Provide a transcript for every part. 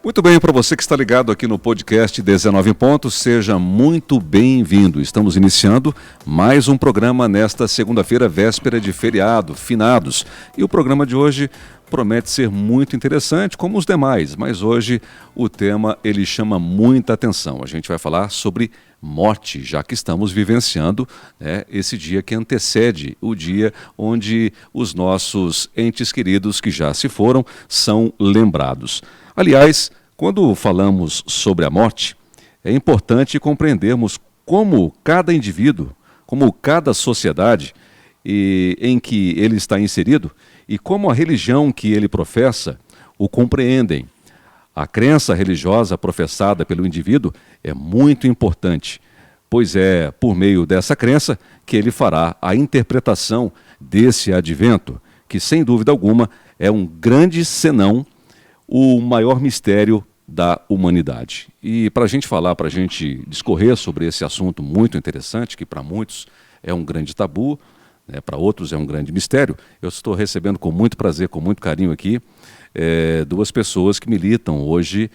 Muito bem, para você que está ligado aqui no podcast 19 em Ponto, seja muito bem-vindo. Estamos iniciando mais um programa nesta segunda-feira, véspera de feriado, finados. E o programa de hoje promete ser muito interessante, como os demais, mas hoje o tema ele chama muita atenção. A gente vai falar sobre morte, já que estamos vivenciando esse dia que antecede o dia onde os nossos entes queridos que já se foram são lembrados. Aliás, quando falamos sobre a morte, é importante compreendermos como cada indivíduo, como cada sociedade em que ele está inserido e como a religião que ele professa o compreendem. A crença religiosa professada pelo indivíduo é muito importante, pois é por meio dessa crença que ele fará a interpretação desse advento, que sem dúvida alguma é um grande senão o maior mistério da humanidade. E para a gente falar, para a gente discorrer sobre esse assunto muito interessante, que para muitos é um grande tabu, para outros é um grande mistério, eu estou recebendo com muito prazer, com muito carinho aqui, duas pessoas que militam hoje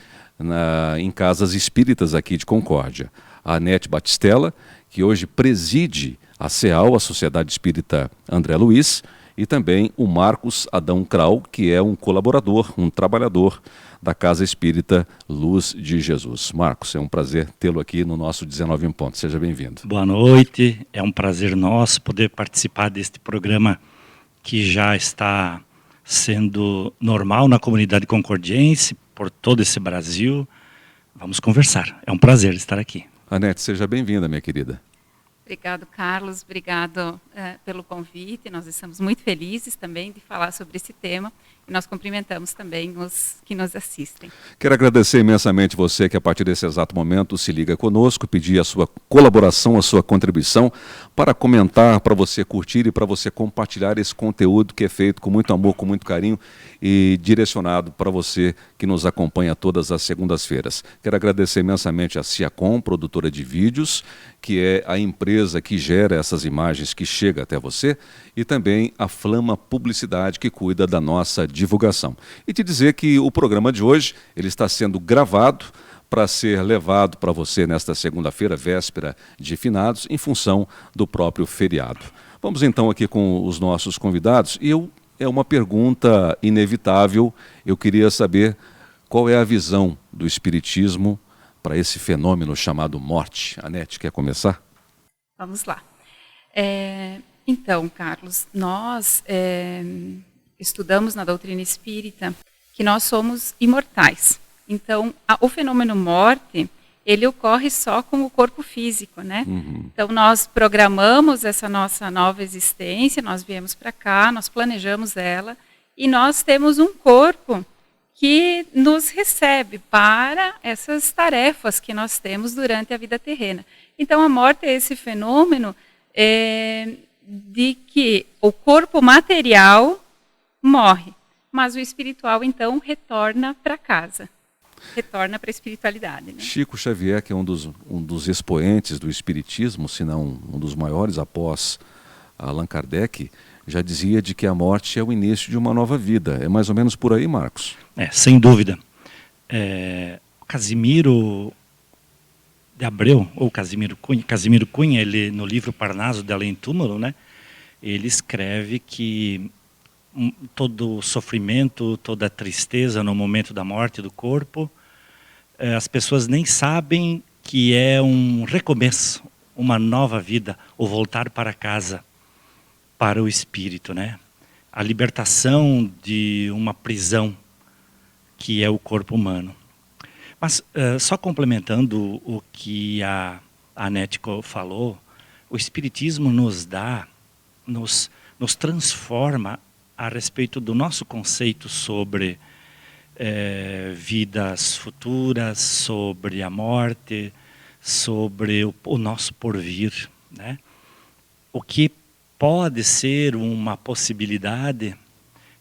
em casas espíritas aqui de Concórdia. A Anete Batistella, que hoje preside a SEAL, a Sociedade Espírita André Luiz, e também o Marcos Adão Krau, que é um colaborador, um trabalhador da Casa Espírita Luz de Jesus. Marcos, é um prazer tê-lo aqui no nosso 19 em Ponto. Seja bem-vindo. Boa noite, é um prazer nosso poder participar deste programa que já está sendo normal na comunidade concordiense, por todo esse Brasil. Vamos conversar, é um prazer estar aqui. Anete, seja bem-vinda, minha querida. Obrigado, Carlos. Obrigado pelo convite. Nós estamos muito felizes também de falar sobre esse tema e nós cumprimentamos também os que nos assistem. Quero agradecer imensamente você que a partir desse exato momento se liga conosco, pedir a sua colaboração, a sua contribuição para comentar, para você curtir e para você compartilhar esse conteúdo que é feito com muito amor, com muito carinho e direcionado para você que nos acompanha todas as segundas-feiras. Quero agradecer imensamente a Ciacom, produtora de vídeos, que é a empresa que gera essas imagens que chega até você, e também a Flama Publicidade, que cuida da nossa divulgação. E te dizer que o programa de hoje ele está sendo gravado para ser levado para você nesta segunda-feira, véspera de finados, em função do próprio feriado. Vamos então aqui com os nossos convidados, e é uma pergunta inevitável, eu queria saber qual é a visão do Espiritismo para esse fenômeno chamado morte. Anete, quer começar? Vamos lá. Então, Carlos, nós estudamos na doutrina espírita que nós somos imortais. Então, o fenômeno morte, ele ocorre só com o corpo físico, né? Uhum. Então, nós programamos essa nossa nova existência, nós viemos para cá, nós planejamos ela, e nós temos um corpo que nos recebe para essas tarefas que nós temos durante a vida terrena. Então, a morte é esse fenômeno de que o corpo material morre, mas o espiritual, então, retorna para casa, retorna para a espiritualidade. Né? Chico Xavier, que é um dos expoentes do Espiritismo, se não um dos maiores após Allan Kardec, já dizia de que a morte é o início de uma nova vida. É mais ou menos por aí, Marcos? Sem dúvida. Casimiro de Abreu, ou Casimiro Cunha, ele, no livro Parnaso de Além Túmulo, né, ele escreve que todo o sofrimento, toda a tristeza no momento da morte do corpo, as pessoas nem sabem que é um recomeço, uma nova vida, o voltar para casa, para o espírito, né? A libertação de uma prisão que é o corpo humano. Mas só complementando o que a Anete falou, o Espiritismo nos transforma a respeito do nosso conceito sobre vidas futuras, sobre a morte, sobre o nosso porvir, né? O que pode ser uma possibilidade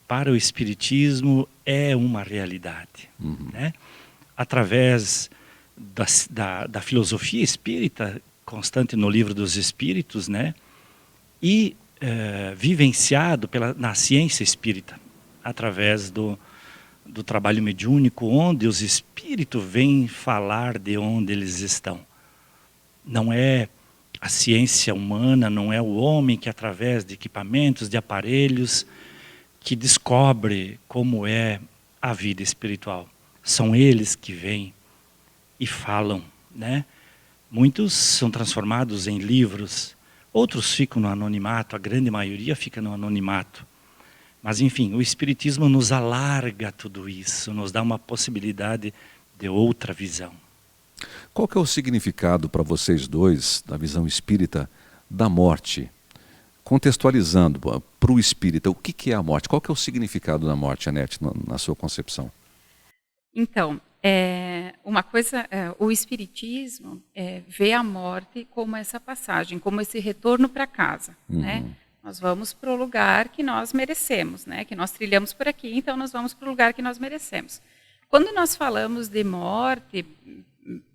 para o Espiritismo é uma realidade, né? Através da filosofia espírita, constante no Livro dos Espíritos, né? E vivenciado na ciência espírita, através do trabalho mediúnico, onde os espíritos vêm falar de onde eles estão. Não é a ciência humana, não é o homem que através de equipamentos, de aparelhos, que descobre como é a vida espiritual. São eles que vêm e falam, né? Muitos são transformados em livros, outros ficam no anonimato, a grande maioria fica no anonimato. Mas enfim, o Espiritismo nos alarga tudo isso, nos dá uma possibilidade de outra visão. Qual que é o significado para vocês dois, da visão espírita, da morte? Contextualizando para o espírita, o que é a morte? Qual que é o significado da morte, Anete, na sua concepção? Então, uma coisa, o Espiritismo vê a morte como essa passagem, como esse retorno para casa, né? Nós vamos para o lugar que nós merecemos, né? Que nós trilhamos por aqui, então nós vamos para o lugar que nós merecemos. Quando nós falamos de morte,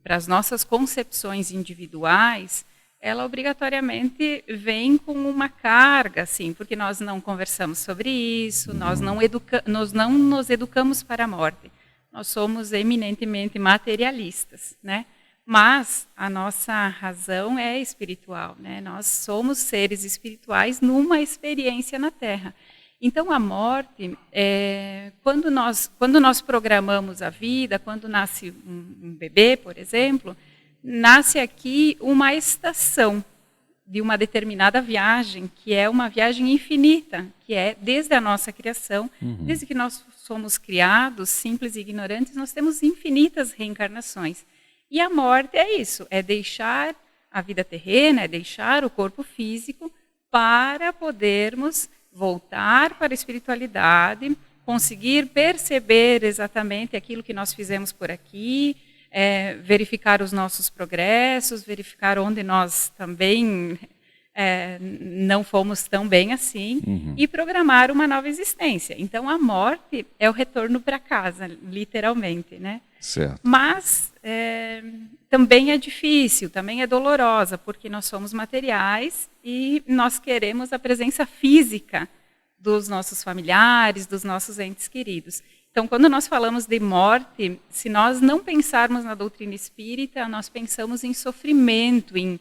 para as nossas concepções individuais, ela obrigatoriamente vem com uma carga, assim, porque nós não conversamos sobre isso, nós não nos educamos para a morte. Nós somos eminentemente materialistas, né? Mas a nossa razão é espiritual, né? Nós somos seres espirituais numa experiência na Terra. Então, a morte, quando nós programamos a vida, quando nasce um bebê, por exemplo, nasce aqui uma estação de uma determinada viagem, que é uma viagem infinita, que é desde a nossa criação, desde que nós somos criados, simples e ignorantes, nós temos infinitas reencarnações. E a morte é isso, é deixar a vida terrena, é deixar o corpo físico para podermos voltar para a espiritualidade, conseguir perceber exatamente aquilo que nós fizemos por aqui, verificar os nossos progressos, verificar onde nós também não fomos tão bem assim, e programar uma nova existência. Então, a morte é o retorno para casa, literalmente, né? Certo. Mas também é difícil, também é dolorosa, porque nós somos materiais e nós queremos a presença física dos nossos familiares, dos nossos entes queridos. Então, quando nós falamos de morte, se nós não pensarmos na doutrina espírita, nós pensamos em sofrimento, em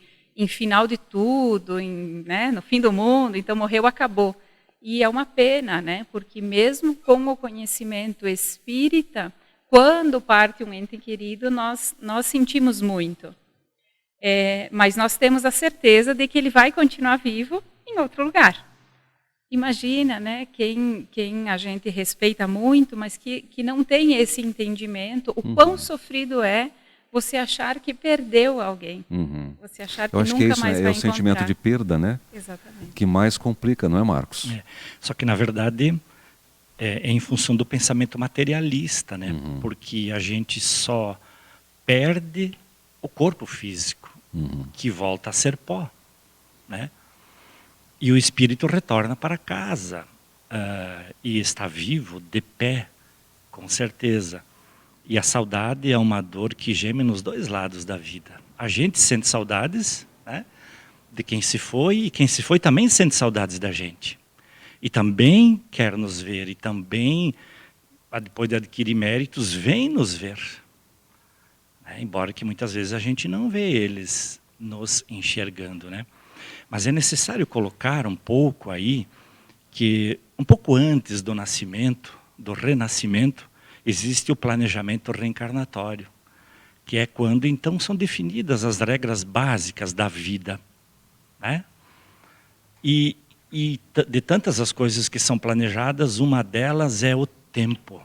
final de tudo, né, no fim do mundo, então morreu, acabou. E é uma pena, né, porque mesmo com o conhecimento espírita, quando parte um ente querido, nós sentimos muito. Mas nós temos a certeza de que ele vai continuar vivo em outro lugar. Imagina, né, quem a gente respeita muito, mas que não tem esse entendimento, o quão sofrido é você achar que perdeu alguém. Você achar que nunca mais vai encontrar. Eu acho que é o sentimento de perda, né? Exatamente. Que mais complica, não é, Marcos? Só que, na verdade, é em função do pensamento materialista, né? Porque a gente só perde o corpo físico, que volta a ser pó, né? E o espírito retorna para casa e está vivo, de pé, com certeza. E a saudade é uma dor que geme nos dois lados da vida. A gente sente saudades, né, de quem se foi, e quem se foi também sente saudades da gente. E também quer nos ver, e também, depois de adquirir méritos, vem nos ver. Embora que muitas vezes a gente não vê eles nos enxergando, né? Mas é necessário colocar um pouco aí, que um pouco antes do nascimento, do renascimento, existe o planejamento reencarnatório, que é quando então são definidas as regras básicas da vida, né? E de tantas as coisas que são planejadas, uma delas é o tempo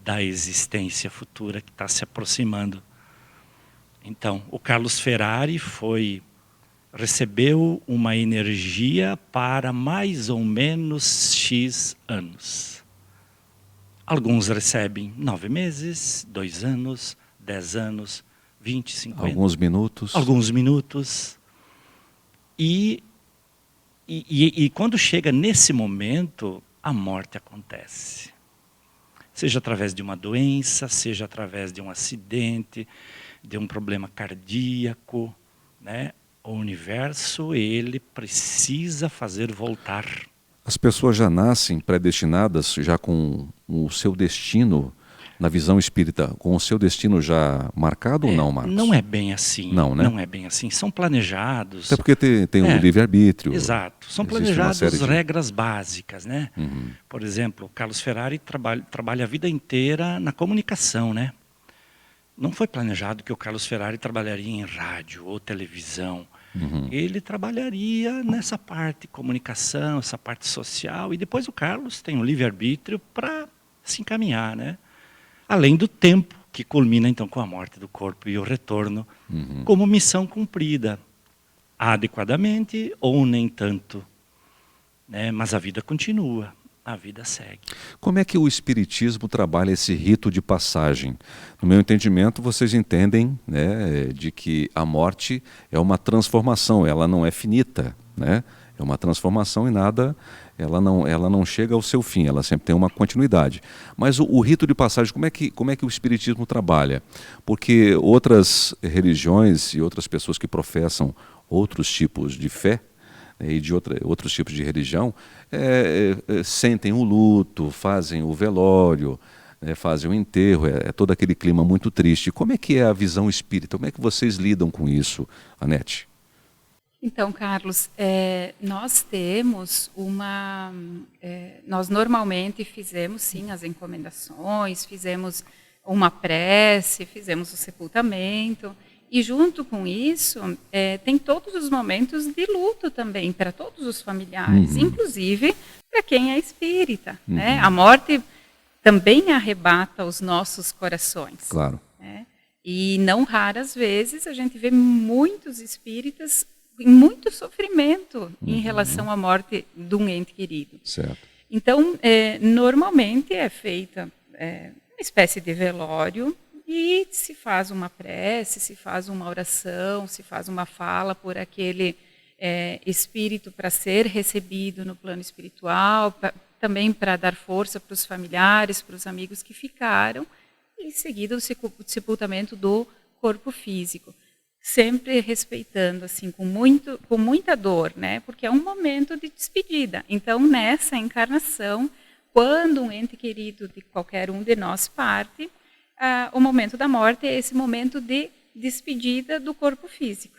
da existência futura que está se aproximando. Então, o Carlos Ferrari recebeu uma energia para mais ou menos X anos. Alguns recebem 9 meses, 2 anos, 10 anos, 20, 50. Alguns minutos. Alguns minutos. E quando chega nesse momento, a morte acontece. Seja através de uma doença, seja através de um acidente, de um problema cardíaco, né? O universo, ele precisa fazer voltar. As pessoas já nascem predestinadas, já com o seu destino, na visão espírita, com o seu destino já marcado ou não, Marcos? Não é bem assim. Não, né? Não é bem assim. São planejados. Até porque tem o livre-arbítrio. Exato. São Existe planejadas regras básicas, né? Uhum. Por exemplo, o Carlos Ferrari trabalha a vida inteira na comunicação, né? Não foi planejado que o Carlos Ferrari trabalharia em rádio ou televisão. Uhum. Ele trabalharia nessa parte comunicação, essa parte social, e depois o Carlos tem um livre-arbítrio para se encaminhar, né? Além do tempo, que culmina então com a morte do corpo e o retorno, como missão cumprida, adequadamente ou nem tanto, né? Mas a vida continua, a vida segue. Como é que o Espiritismo trabalha esse rito de passagem? No meu entendimento, vocês entendem, né, de que a morte é uma transformação, ela não é finita, né? É uma transformação e nada, ela não chega ao seu fim, ela sempre tem uma continuidade. Mas o rito de passagem, como é que o Espiritismo trabalha? Porque outras religiões e outras pessoas que professam outros tipos de fé, e de outros tipos de religião, sentem o luto, fazem o velório, fazem o enterro, é todo aquele clima muito triste. Como é que é a visão espírita? Como é que vocês lidam com isso, Anete? Então, Carlos, nós temos nós normalmente fizemos, sim, as encomendações, fizemos uma prece, fizemos o sepultamento, e junto com isso, tem todos os momentos de luto também, para todos os familiares, inclusive para quem é espírita, né? A morte também arrebata os nossos corações. Claro. Né? E não raras vezes a gente vê muitos espíritas em muito sofrimento em relação à morte de um ente querido. Certo. Então, normalmente é feita uma espécie de velório e se faz uma prece, se faz uma oração, se faz uma fala por aquele espírito para ser recebido no plano espiritual, também para dar força para os familiares, para os amigos que ficaram, e em seguida o sepultamento do corpo físico. Sempre respeitando, assim, com muita dor, né? Porque é um momento de despedida. Então, nessa encarnação, quando um ente querido de qualquer um de nós parte, o momento da morte é esse momento de despedida do corpo físico.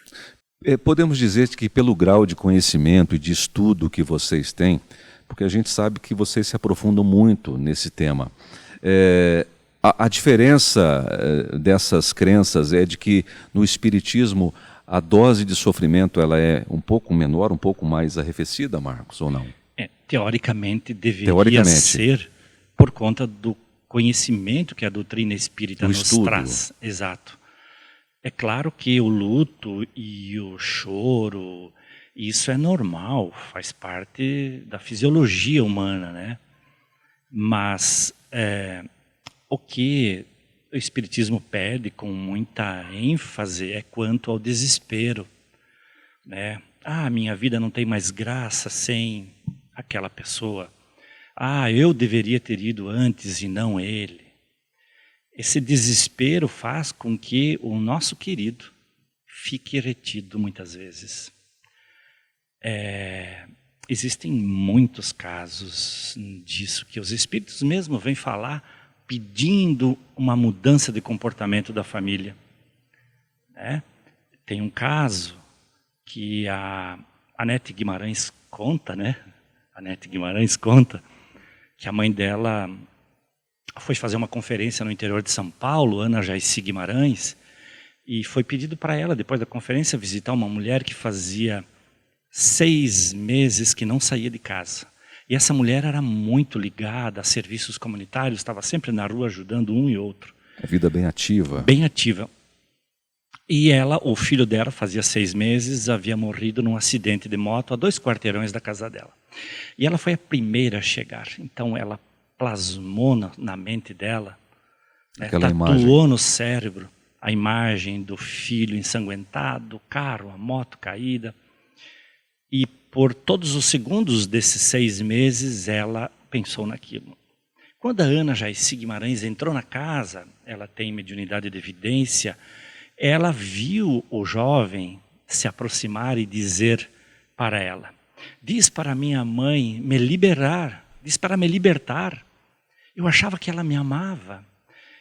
Podemos dizer que pelo grau de conhecimento e de estudo que vocês têm, porque a gente sabe que vocês se aprofundam muito nesse tema, a diferença dessas crenças é de que no Espiritismo a dose de sofrimento ela é um pouco menor, um pouco mais arrefecida, Marcos, ou não? Teoricamente deveria ser por conta do conhecimento que a doutrina espírita nos traz. Exato. É claro que o luto e o choro, isso é normal, faz parte da fisiologia humana, né? Mas o que o Espiritismo pede com muita ênfase é quanto ao desespero, né? Minha vida não tem mais graça sem aquela pessoa. Eu deveria ter ido antes e não ele. Esse desespero faz com que o nosso querido fique retido muitas vezes. Existem muitos casos disso que os espíritos mesmo vêm falar pedindo uma mudança de comportamento da família. Tem um caso que a Anete Guimarães conta, né? A Anete Guimarães conta que a mãe dela foi fazer uma conferência no interior de São Paulo, Ana Jaici Guimarães, e foi pedido para ela, depois da conferência, visitar uma mulher que fazia 6 meses que não saía de casa. E essa mulher era muito ligada a serviços comunitários, estava sempre na rua ajudando um e outro. A vida bem ativa. Bem ativa. E o filho dela, fazia 6 meses, havia morrido num acidente de moto a 2 quarteirões da casa dela. E ela foi a primeira a chegar. Então ela plasmou na mente dela, tatuou no cérebro a imagem do filho ensanguentado, o carro, a moto caída. E por todos os segundos desses 6 meses, ela pensou naquilo. Quando a Ana Jaici Guimarães entrou na casa, ela tem mediunidade de evidência, ela viu o jovem se aproximar e dizer para ela: Diz para minha mãe me liberar, diz para me libertar. Eu achava que ela me amava.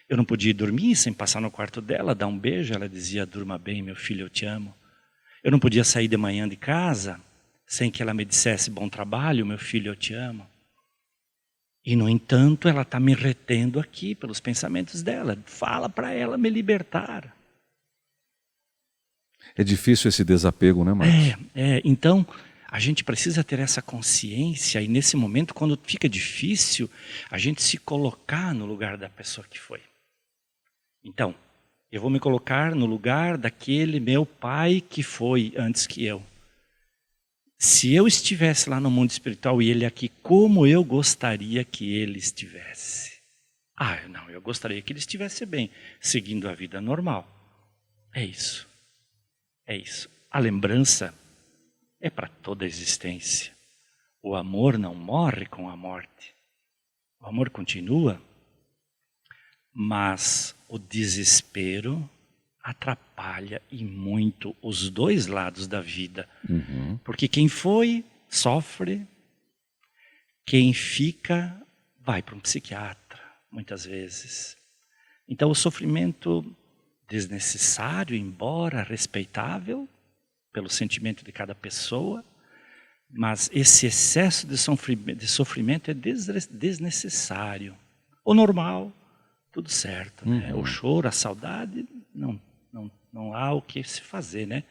Eu não podia dormir sem passar no quarto dela, dar um beijo. Ela dizia, durma bem, meu filho, eu te amo. Eu não podia sair de manhã de casa sem que ela me dissesse, bom trabalho, meu filho, eu te amo. E, no entanto, ela está me retendo aqui pelos pensamentos dela. Fala para ela me libertar. É difícil esse desapego, né, Marcos? Então, a gente precisa ter essa consciência e, nesse momento, quando fica difícil, a gente se colocar no lugar da pessoa que foi. Então, eu vou me colocar no lugar daquele meu pai que foi antes que eu. Se eu estivesse lá no mundo espiritual e ele aqui, como eu gostaria que ele estivesse? Não, eu gostaria que ele estivesse bem, seguindo a vida normal. É isso. É isso. A lembrança é para toda a existência. O amor não morre com a morte. O amor continua, mas o desespero atrapalha e muito os dois lados da vida. Uhum. Porque quem foi, sofre. Quem fica, vai para um psiquiatra, muitas vezes. Então o sofrimento desnecessário, embora respeitável, pelo sentimento de cada pessoa, mas esse excesso de sofrimento é desnecessário. O normal, tudo certo, né? O choro, a saudade, não há o que se fazer, né?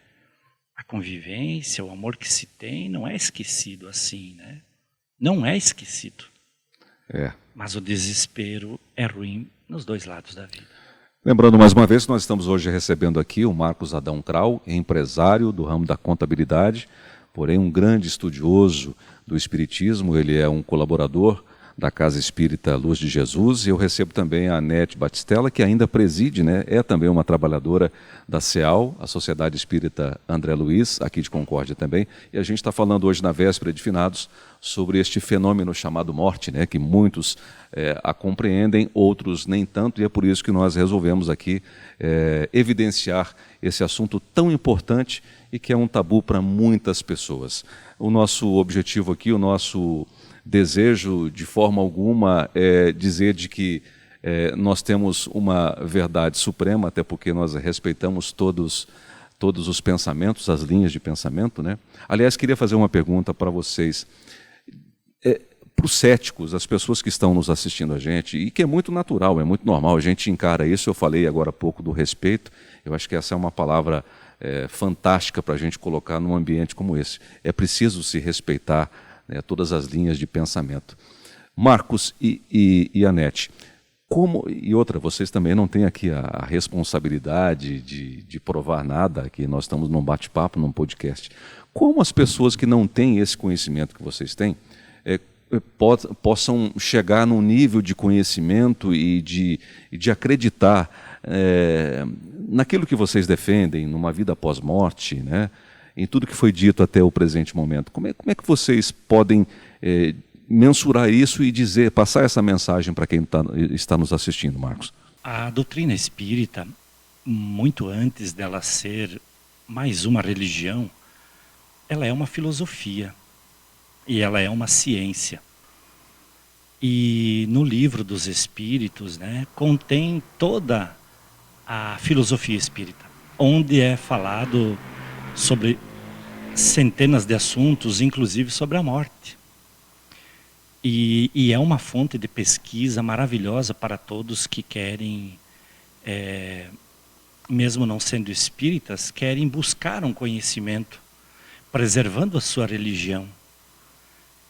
A convivência, o amor que se tem não é esquecido assim, né? Não é esquecido. Mas o desespero é ruim nos dois lados da vida. Lembrando mais uma vez que nós estamos hoje recebendo aqui o Marcos Adão Krau, empresário do ramo da contabilidade, porém um grande estudioso do espiritismo. Ele é um colaborador da Casa Espírita Luz de Jesus, e eu recebo também a Anete Batistella, que ainda preside, né? É também uma trabalhadora da SEAL, a Sociedade Espírita André Luiz, aqui de Concórdia também, e a gente está falando hoje na véspera de finados sobre este fenômeno chamado morte, né? Que muitos a compreendem, outros nem tanto, e é por isso que nós resolvemos aqui evidenciar esse assunto tão importante e que é um tabu para muitas pessoas. O nosso objetivo aqui, o nosso desejo de forma alguma é dizer de que nós temos uma verdade suprema, até porque nós respeitamos todos os pensamentos, as linhas de pensamento, né? Aliás, queria fazer uma pergunta para vocês. Para os céticos, as pessoas que estão nos assistindo a gente, e que é muito natural, é muito normal, a gente encara isso. Eu falei agora há pouco do respeito, eu acho que essa é uma palavra fantástica para a gente colocar num ambiente como esse. É preciso se respeitar, né, todas as linhas de pensamento. Marcos e Anete, e outra, vocês também não têm aqui a responsabilidade de provar nada, que nós estamos num bate-papo, num podcast. Como as pessoas que não têm esse conhecimento que vocês têm possam chegar num nível de conhecimento e de acreditar naquilo que vocês defendem, numa vida pós-morte, né? Em tudo que foi dito até o presente momento. Como é que vocês podem mensurar isso e passar essa mensagem para quem está nos assistindo, Marcos? A doutrina espírita, muito antes dela ser mais uma religião, ela é uma filosofia e ela é uma ciência. E no livro dos Espíritos, né, contém toda a filosofia espírita, onde é falado sobre centenas de assuntos, inclusive sobre a morte. E é uma fonte de pesquisa maravilhosa para todos que querem, mesmo não sendo espíritas, querem buscar um conhecimento, preservando a sua religião,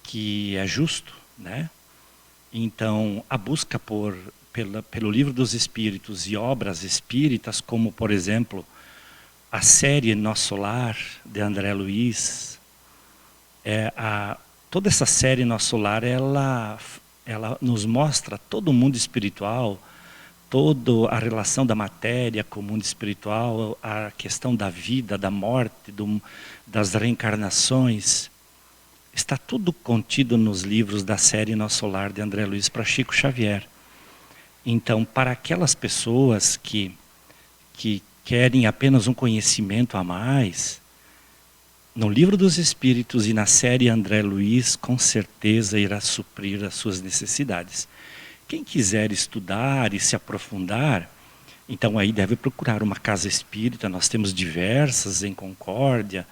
que é justo, né? Então, a busca pelo livro dos Espíritos e obras espíritas, como, por exemplo, a série Nosso Lar, de André Luiz, toda essa série Nosso Lar, ela nos mostra todo o mundo espiritual, toda a relação da matéria com o mundo espiritual, a questão da vida, da morte, das reencarnações. Está tudo contido nos livros da série Nosso Lar, de André Luiz, para Chico Xavier. Então, para aquelas pessoas que querem apenas um conhecimento a mais, no Livro dos Espíritos e na série André Luiz, com certeza irá suprir as suas necessidades. Quem quiser estudar e se aprofundar, então aí deve procurar uma casa espírita. Nós temos diversas em Concórdia,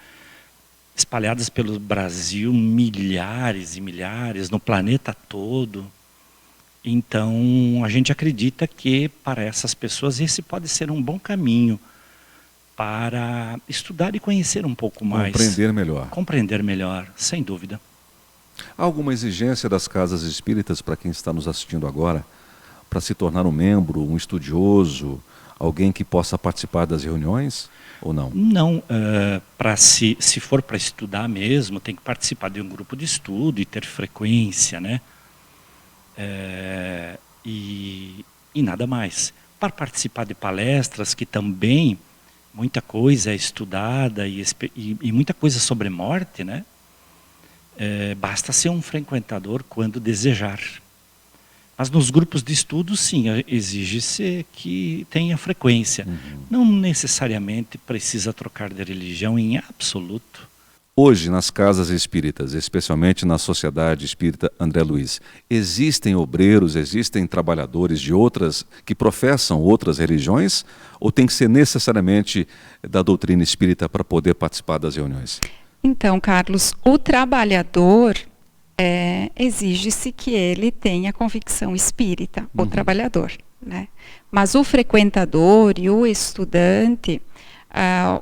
espalhadas pelo Brasil, milhares e milhares, no planeta todo. Então, a gente acredita que para essas pessoas esse pode ser um bom caminho para estudar e conhecer um pouco mais. Compreender melhor. Compreender melhor, sem dúvida. Há alguma exigência das casas espíritas para quem está nos assistindo agora, para se tornar um membro, um estudioso, alguém que possa participar das reuniões ou não? Não, se for para estudar mesmo, tem que participar de um grupo de estudo e ter frequência, né? E nada mais. Para participar de palestras, que também muita coisa é estudada e muita coisa sobre morte, né? Basta ser um frequentador quando desejar. Mas nos grupos de estudo, sim, exige-se que tenha frequência. Não necessariamente precisa trocar de religião em absoluto. Hoje, nas casas espíritas, especialmente na Sociedade Espírita André Luiz, existem obreiros, existem trabalhadores de outras, que professam outras religiões? Ou tem que ser necessariamente da doutrina espírita para poder participar das reuniões? Então, Carlos, o trabalhador, exige-se que ele tenha convicção espírita, o trabalhador, né? Mas o frequentador e o estudante,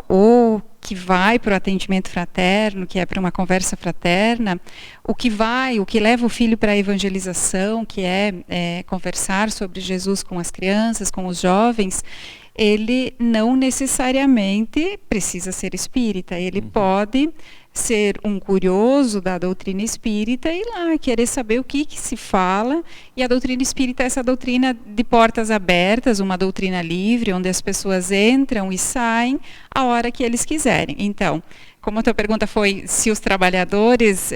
o que vai para o atendimento fraterno, que é para uma conversa fraterna, o que leva o filho para a evangelização, que é conversar sobre Jesus com as crianças, com os jovens, ele não necessariamente precisa ser espírita, ele pode ser um curioso da doutrina espírita e ir lá querer saber o que se fala. E a doutrina espírita é essa doutrina de portas abertas, uma doutrina livre, onde as pessoas entram e saem a hora que eles quiserem. Então, como a tua pergunta foi se os trabalhadores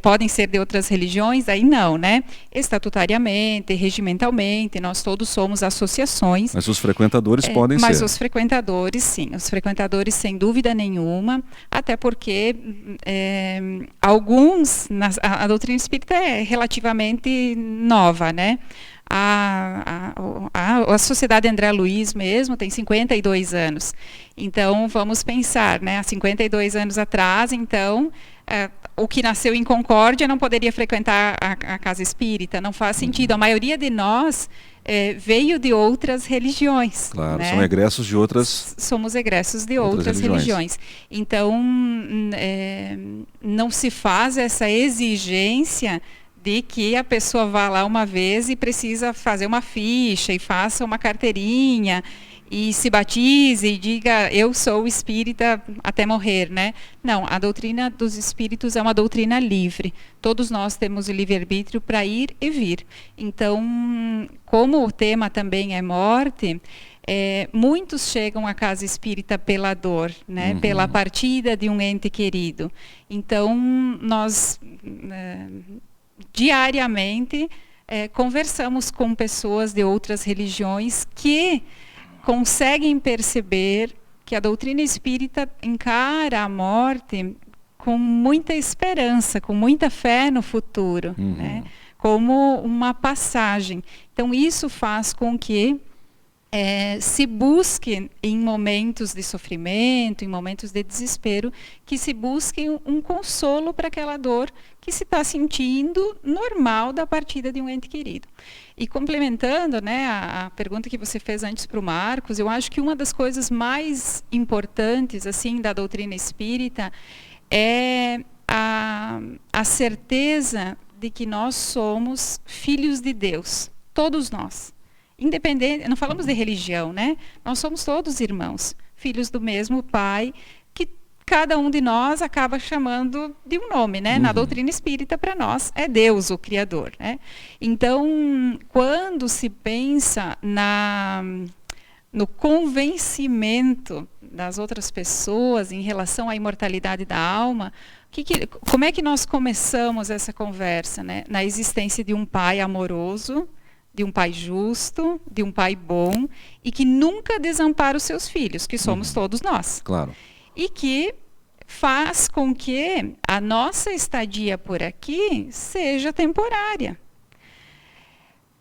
podem ser de outras religiões, aí não, né? Estatutariamente, regimentalmente, nós todos somos associações. Mas os frequentadores podem ser. Mas os frequentadores, sim. Os frequentadores, sem dúvida nenhuma, até porque a doutrina espírita é relativamente nova, né? A Sociedade André Luiz mesmo tem 52 anos. Então, vamos pensar, né? Há 52 anos atrás, então, o que nasceu em Concórdia não poderia frequentar a casa espírita, não faz sentido. A maioria de nós veio de outras religiões. Claro, né? São egressos de outras... Somos egressos de outras religiões. Então, não se faz essa exigência de que a pessoa vá lá uma vez e precisa fazer uma ficha e faça uma carteirinha e se batize e diga eu sou espírita até morrer, né? Não, a doutrina dos espíritos é uma doutrina livre. Todos nós temos o livre-arbítrio para ir e vir. Então, como o tema também é morte, muitos chegam à casa espírita pela dor, né? Pela partida de um ente querido. Então, nós... diariamente conversamos com pessoas de outras religiões que conseguem perceber que a doutrina espírita encara a morte com muita esperança, com muita fé no futuro, né? Como uma passagem. Então isso faz com que se busque em momentos de sofrimento, em momentos de desespero, que se busque um consolo para aquela dor que se está sentindo normal da partida de um ente querido. E complementando, né, a pergunta que você fez antes para o Marcos, eu acho que uma das coisas mais importantes assim da doutrina espírita é a certeza de que nós somos filhos de Deus, todos nós. Independente, não falamos de religião, né? Nós somos todos irmãos, filhos do mesmo Pai, que cada um de nós acaba chamando de um nome, né? Na doutrina espírita, para nós, é Deus o Criador, né? Então, quando se pensa no convencimento das outras pessoas em relação à imortalidade da alma, como é que nós começamos essa conversa, né? Na existência de um Pai amoroso, de um pai justo, de um pai bom, e que nunca desampara os seus filhos, que somos todos nós. Claro. E que faz com que a nossa estadia por aqui seja temporária.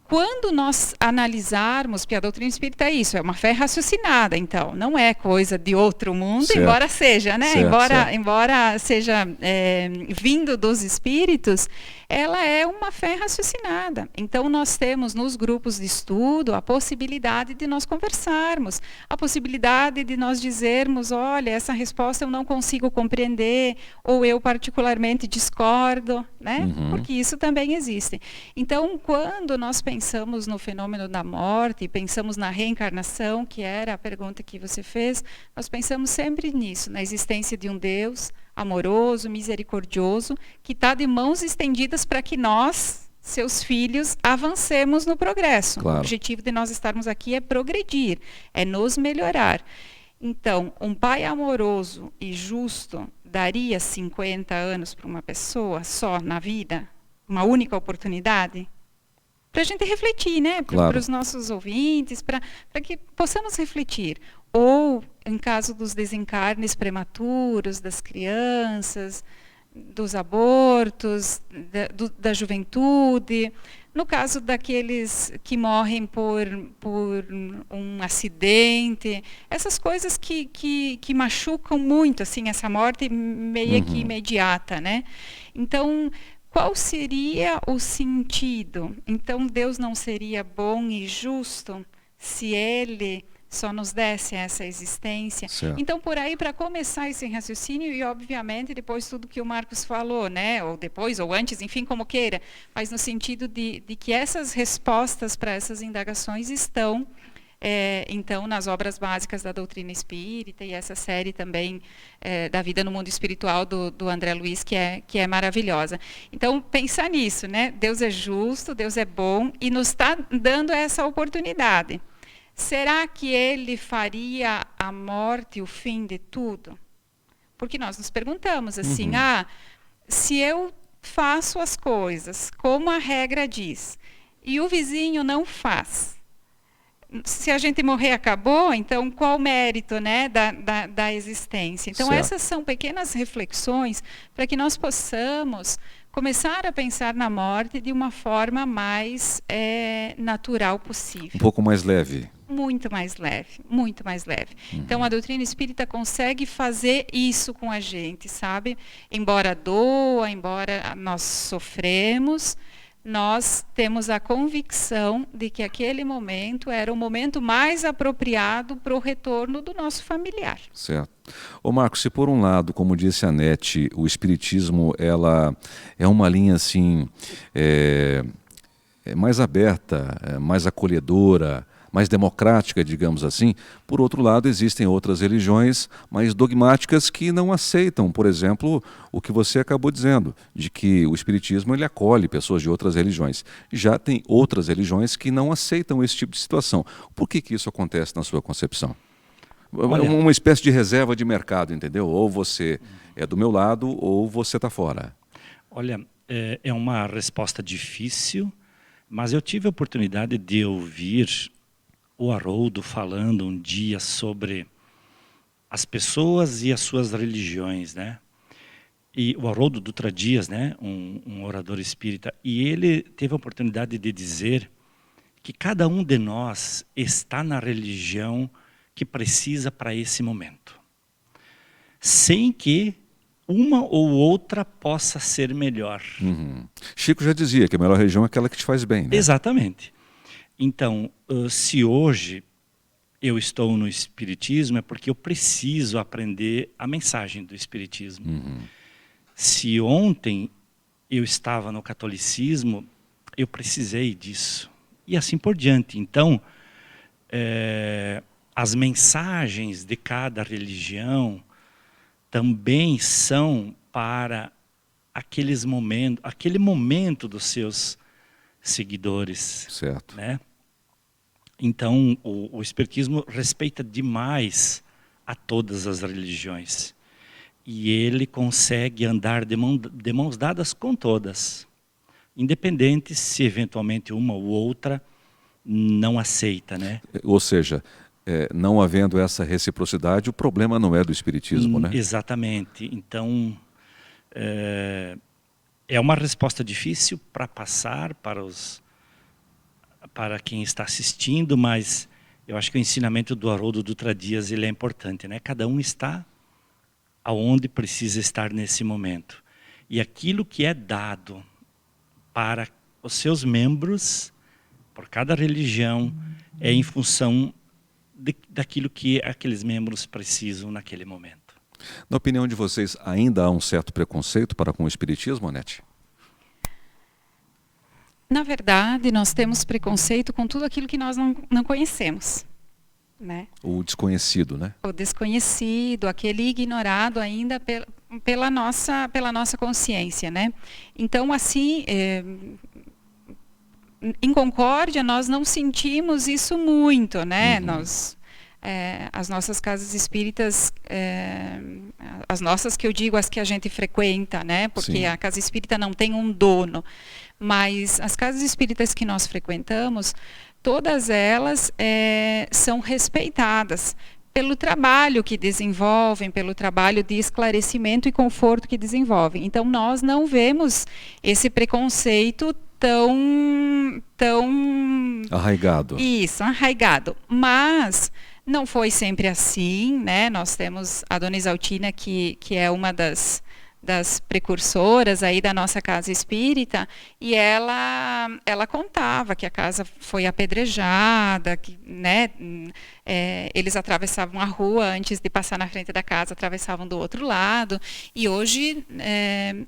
Quando nós analisarmos, porque a doutrina espírita é isso, é uma fé raciocinada, então, não é coisa de outro mundo, certo. Embora seja, né? Certo, embora seja vindo dos espíritos, ela é uma fé raciocinada. Então, nós temos nos grupos de estudo a possibilidade de nós conversarmos, a possibilidade de nós dizermos, olha, essa resposta eu não consigo compreender, ou eu particularmente discordo, né? Porque isso também existe. Então, quando nós pensamos no fenômeno da morte, pensamos na reencarnação, que era a pergunta que você fez, nós pensamos sempre nisso, na existência de um Deus amoroso, misericordioso, que está de mãos estendidas para que nós, seus filhos, avancemos no progresso. Claro. O objetivo de nós estarmos aqui é progredir, é nos melhorar. Então, um pai amoroso e justo daria 50 anos para uma pessoa só na vida? Uma única oportunidade? Para a gente refletir, né? Claro. Para os nossos ouvintes, para que possamos refletir. Ou, em caso dos desencarnes prematuros, das crianças, dos abortos, da juventude, no caso daqueles que morrem por um acidente, essas coisas que machucam muito, assim, essa morte meio que imediata, né? Então, qual seria o sentido? Então, Deus não seria bom e justo se Ele só nos desse essa existência? Certo. Então, por aí, para começar esse raciocínio, e obviamente depois tudo que o Marcos falou, né? Ou depois, ou antes, enfim, como queira, mas no sentido de que essas respostas para essas indagações estão então, nas obras básicas da doutrina espírita e essa série também da vida no mundo espiritual do André Luiz, que é maravilhosa. Então, pensar nisso, né? Deus é justo, Deus é bom e nos está dando essa oportunidade. Será que Ele faria a morte o fim de tudo? Porque nós nos perguntamos assim, se eu faço as coisas como a regra diz e o vizinho não faz, se a gente morrer, acabou, então qual o mérito, né, da existência? Então, certo. Essas são pequenas reflexões para que nós possamos começar a pensar na morte de uma forma mais natural possível. Um pouco mais leve. Muito mais leve, muito mais leve. Então, a doutrina espírita consegue fazer isso com a gente, sabe? Embora doa, embora nós sofremos, nós temos a convicção de que aquele momento era o momento mais apropriado para o retorno do nosso familiar. Certo. Ô Marcos, se por um lado, como disse a Nete, o Espiritismo ela é uma linha assim, mais aberta, mais acolhedora, mais democrática, digamos assim. Por outro lado, existem outras religiões mais dogmáticas que não aceitam, por exemplo, o que você acabou dizendo, de que o Espiritismo ele acolhe pessoas de outras religiões. Já tem outras religiões que não aceitam esse tipo de situação. Por que isso acontece na sua concepção? Olha, uma espécie de reserva de mercado, entendeu? Ou você é do meu lado ou você está fora. Olha, é uma resposta difícil, mas eu tive a oportunidade de ouvir o Haroldo falando um dia sobre as pessoas e as suas religiões, né? E o Haroldo Dutra Dias, né? Um orador espírita, e ele teve a oportunidade de dizer que cada um de nós está na religião que precisa para esse momento, sem que uma ou outra possa ser melhor. Chico já dizia que a melhor religião é aquela que te faz bem, né? Exatamente. Então, se hoje eu estou no Espiritismo, é porque eu preciso aprender a mensagem do Espiritismo. Se ontem eu estava no catolicismo, eu precisei disso. E assim por diante. Então, as mensagens de cada religião também são para aquele momento dos seus seguidores. Certo. Né? Então, o Espiritismo respeita demais a todas as religiões. E ele consegue andar de mãos dadas com todas, independente se eventualmente uma ou outra não aceita, né? Ou seja, não havendo essa reciprocidade, o problema não é do espiritismo, né? Exatamente. Então, é uma resposta difícil para passar para quem está assistindo, mas eu acho que o ensinamento do Haroldo Dutra Dias ele é importante, né? Cada um está aonde precisa estar nesse momento. E aquilo que é dado para os seus membros, por cada religião, é em função daquilo que aqueles membros precisam naquele momento. Na opinião de vocês, ainda há um certo preconceito para com o espiritismo, Anete? Na verdade, nós temos preconceito com tudo aquilo que nós não conhecemos, né? O desconhecido, né? O desconhecido, aquele ignorado ainda pela nossa consciência, né? Então, assim, em Concórdia, nós não sentimos isso muito, né? As nossas casas espíritas, as nossas que eu digo, as que a gente frequenta, né? Porque Sim. a casa espírita não tem um dono. Mas as casas espíritas que nós frequentamos, todas elas são respeitadas pelo trabalho que desenvolvem, pelo trabalho de esclarecimento e conforto que desenvolvem. Então, nós não vemos esse preconceito tão arraigado. Isso, arraigado. Mas não foi sempre assim, né? Nós temos a Dona Isaltina, que é uma das precursoras aí da nossa casa espírita, e ela contava que a casa foi apedrejada, que, né, eles atravessavam a rua antes de passar na frente da casa, atravessavam do outro lado, e hoje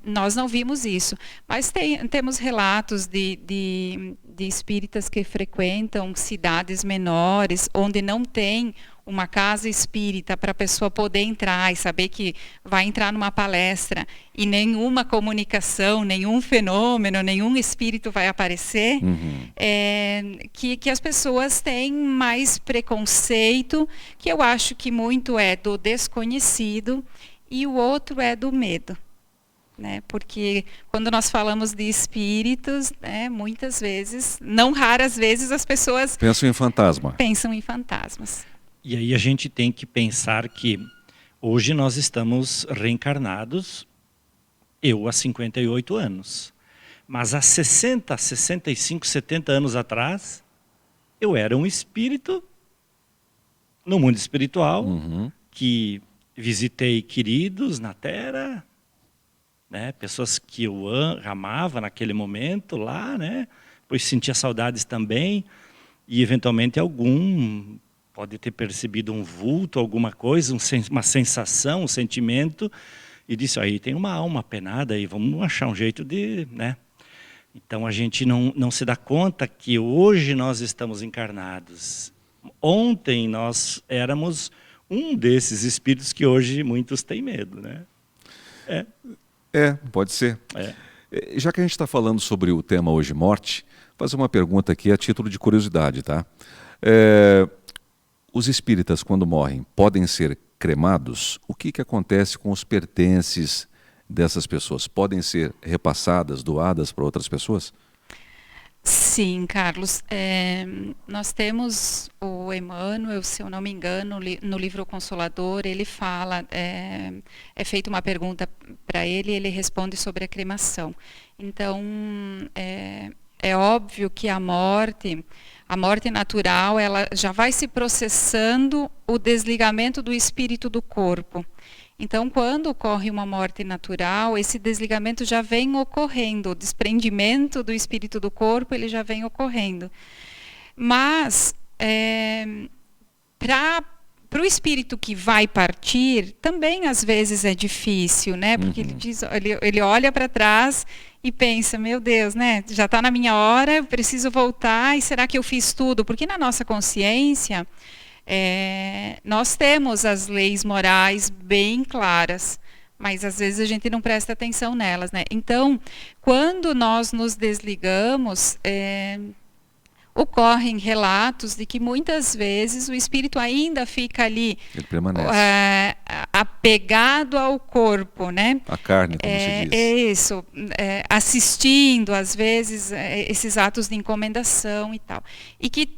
nós não vimos isso. Mas temos relatos de espíritas que frequentam cidades menores, onde não tem uma casa espírita para a pessoa poder entrar e saber que vai entrar numa palestra e nenhuma comunicação, nenhum fenômeno, nenhum espírito vai aparecer, que as pessoas têm mais preconceito, que eu acho que muito é do desconhecido e o outro é do medo. Né? Porque quando nós falamos de espíritos, né, muitas vezes, não raras vezes, as pessoas pensam em fantasma. Pensam em fantasmas. E aí a gente tem que pensar que hoje nós estamos reencarnados, eu há 58 anos. Mas há 60, 65, 70 anos atrás, eu era um espírito no mundo espiritual, que visitei queridos na Terra, né, pessoas que eu amava naquele momento lá, né, pois sentia saudades também, e eventualmente algum pode ter percebido um vulto, alguma coisa, uma sensação, um sentimento, e disse, aí tem uma alma penada, e vamos achar um jeito de... né? Então a gente não se dá conta que hoje nós estamos encarnados. Ontem nós éramos um desses espíritos que hoje muitos têm medo, né? Pode ser. Já que a gente está falando sobre o tema hoje, morte, vou fazer uma pergunta aqui a título de curiosidade, tá? Os espíritas, quando morrem, podem ser cremados? O que acontece com os pertences dessas pessoas? Podem ser repassadas, doadas para outras pessoas? Sim, Carlos. Nós temos o Emmanuel, se eu não me engano, no livro O Consolador, ele fala, é feita uma pergunta para ele e ele responde sobre a cremação. Então, é óbvio que a morte natural, ela já vai se processando o desligamento do espírito do corpo. Então, quando ocorre uma morte natural, esse desligamento já vem ocorrendo, o desprendimento do espírito do corpo, ele já vem ocorrendo. Mas, para o espírito que vai partir, também às vezes é difícil, né? Porque ele olha para trás e pensa, meu Deus, né? Já está na minha hora, eu preciso voltar, e será que eu fiz tudo? Porque na nossa consciência, nós temos as leis morais bem claras, mas às vezes a gente não presta atenção nelas, né? Então, quando nós nos desligamos, ocorrem relatos de que muitas vezes o espírito ainda fica ali, ele permanece apegado ao corpo, né? A carne, como se diz. Isso, assistindo às vezes esses atos de encomendação e tal. E que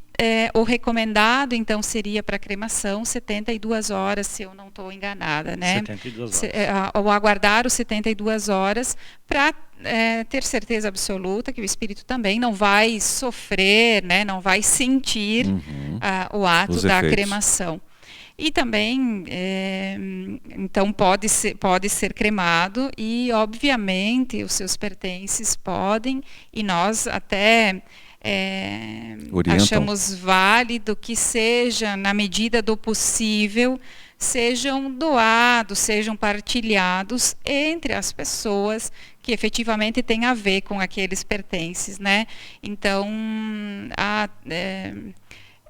o recomendado, então, seria para cremação 72 horas, se eu não estou enganada, né? 72 horas. Ou aguardar os 72 horas para ter certeza absoluta que o espírito também não vai sofrer, né? Não vai sentir o ato Os da efeitos. cremação. E também, então, pode ser cremado e, obviamente, os seus pertences podem, e nós até achamos válido que seja, na medida do possível, sejam doados, sejam partilhados entre as pessoas que efetivamente têm a ver com aqueles pertences, né? Então,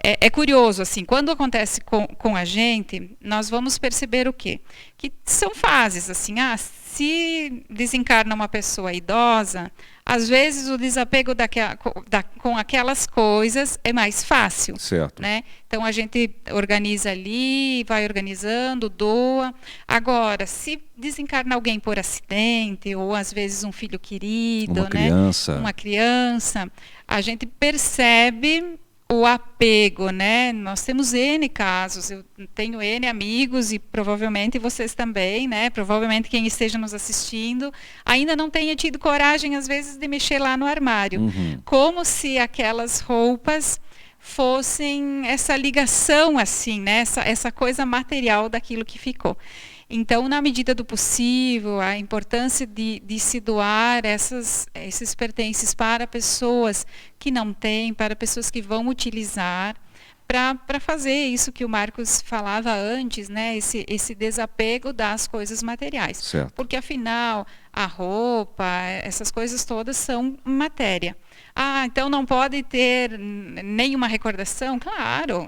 é curioso, assim, quando acontece com a gente, nós vamos perceber o quê? Que são fases, assim, se desencarna uma pessoa idosa, às vezes o desapego com aquelas coisas é mais fácil. Certo. Né? Então a gente organiza ali, vai organizando, doa. Agora, se desencarna alguém por acidente, ou às vezes um filho querido, uma criança, a gente percebe o apego, né? Nós temos N casos, eu tenho N amigos e provavelmente vocês também, né? Provavelmente quem esteja nos assistindo ainda não tenha tido coragem, às vezes, de mexer lá no armário. Como se aquelas roupas fossem essa ligação, assim, né? Essa coisa material daquilo que ficou. Então, na medida do possível, a importância de se doar esses pertences para pessoas que não têm, para pessoas que vão utilizar, para fazer isso que o Marcos falava antes, né? Esse desapego das coisas materiais. Certo. Porque, afinal, a roupa, essas coisas todas são matéria. Então não pode ter nenhuma recordação? Claro,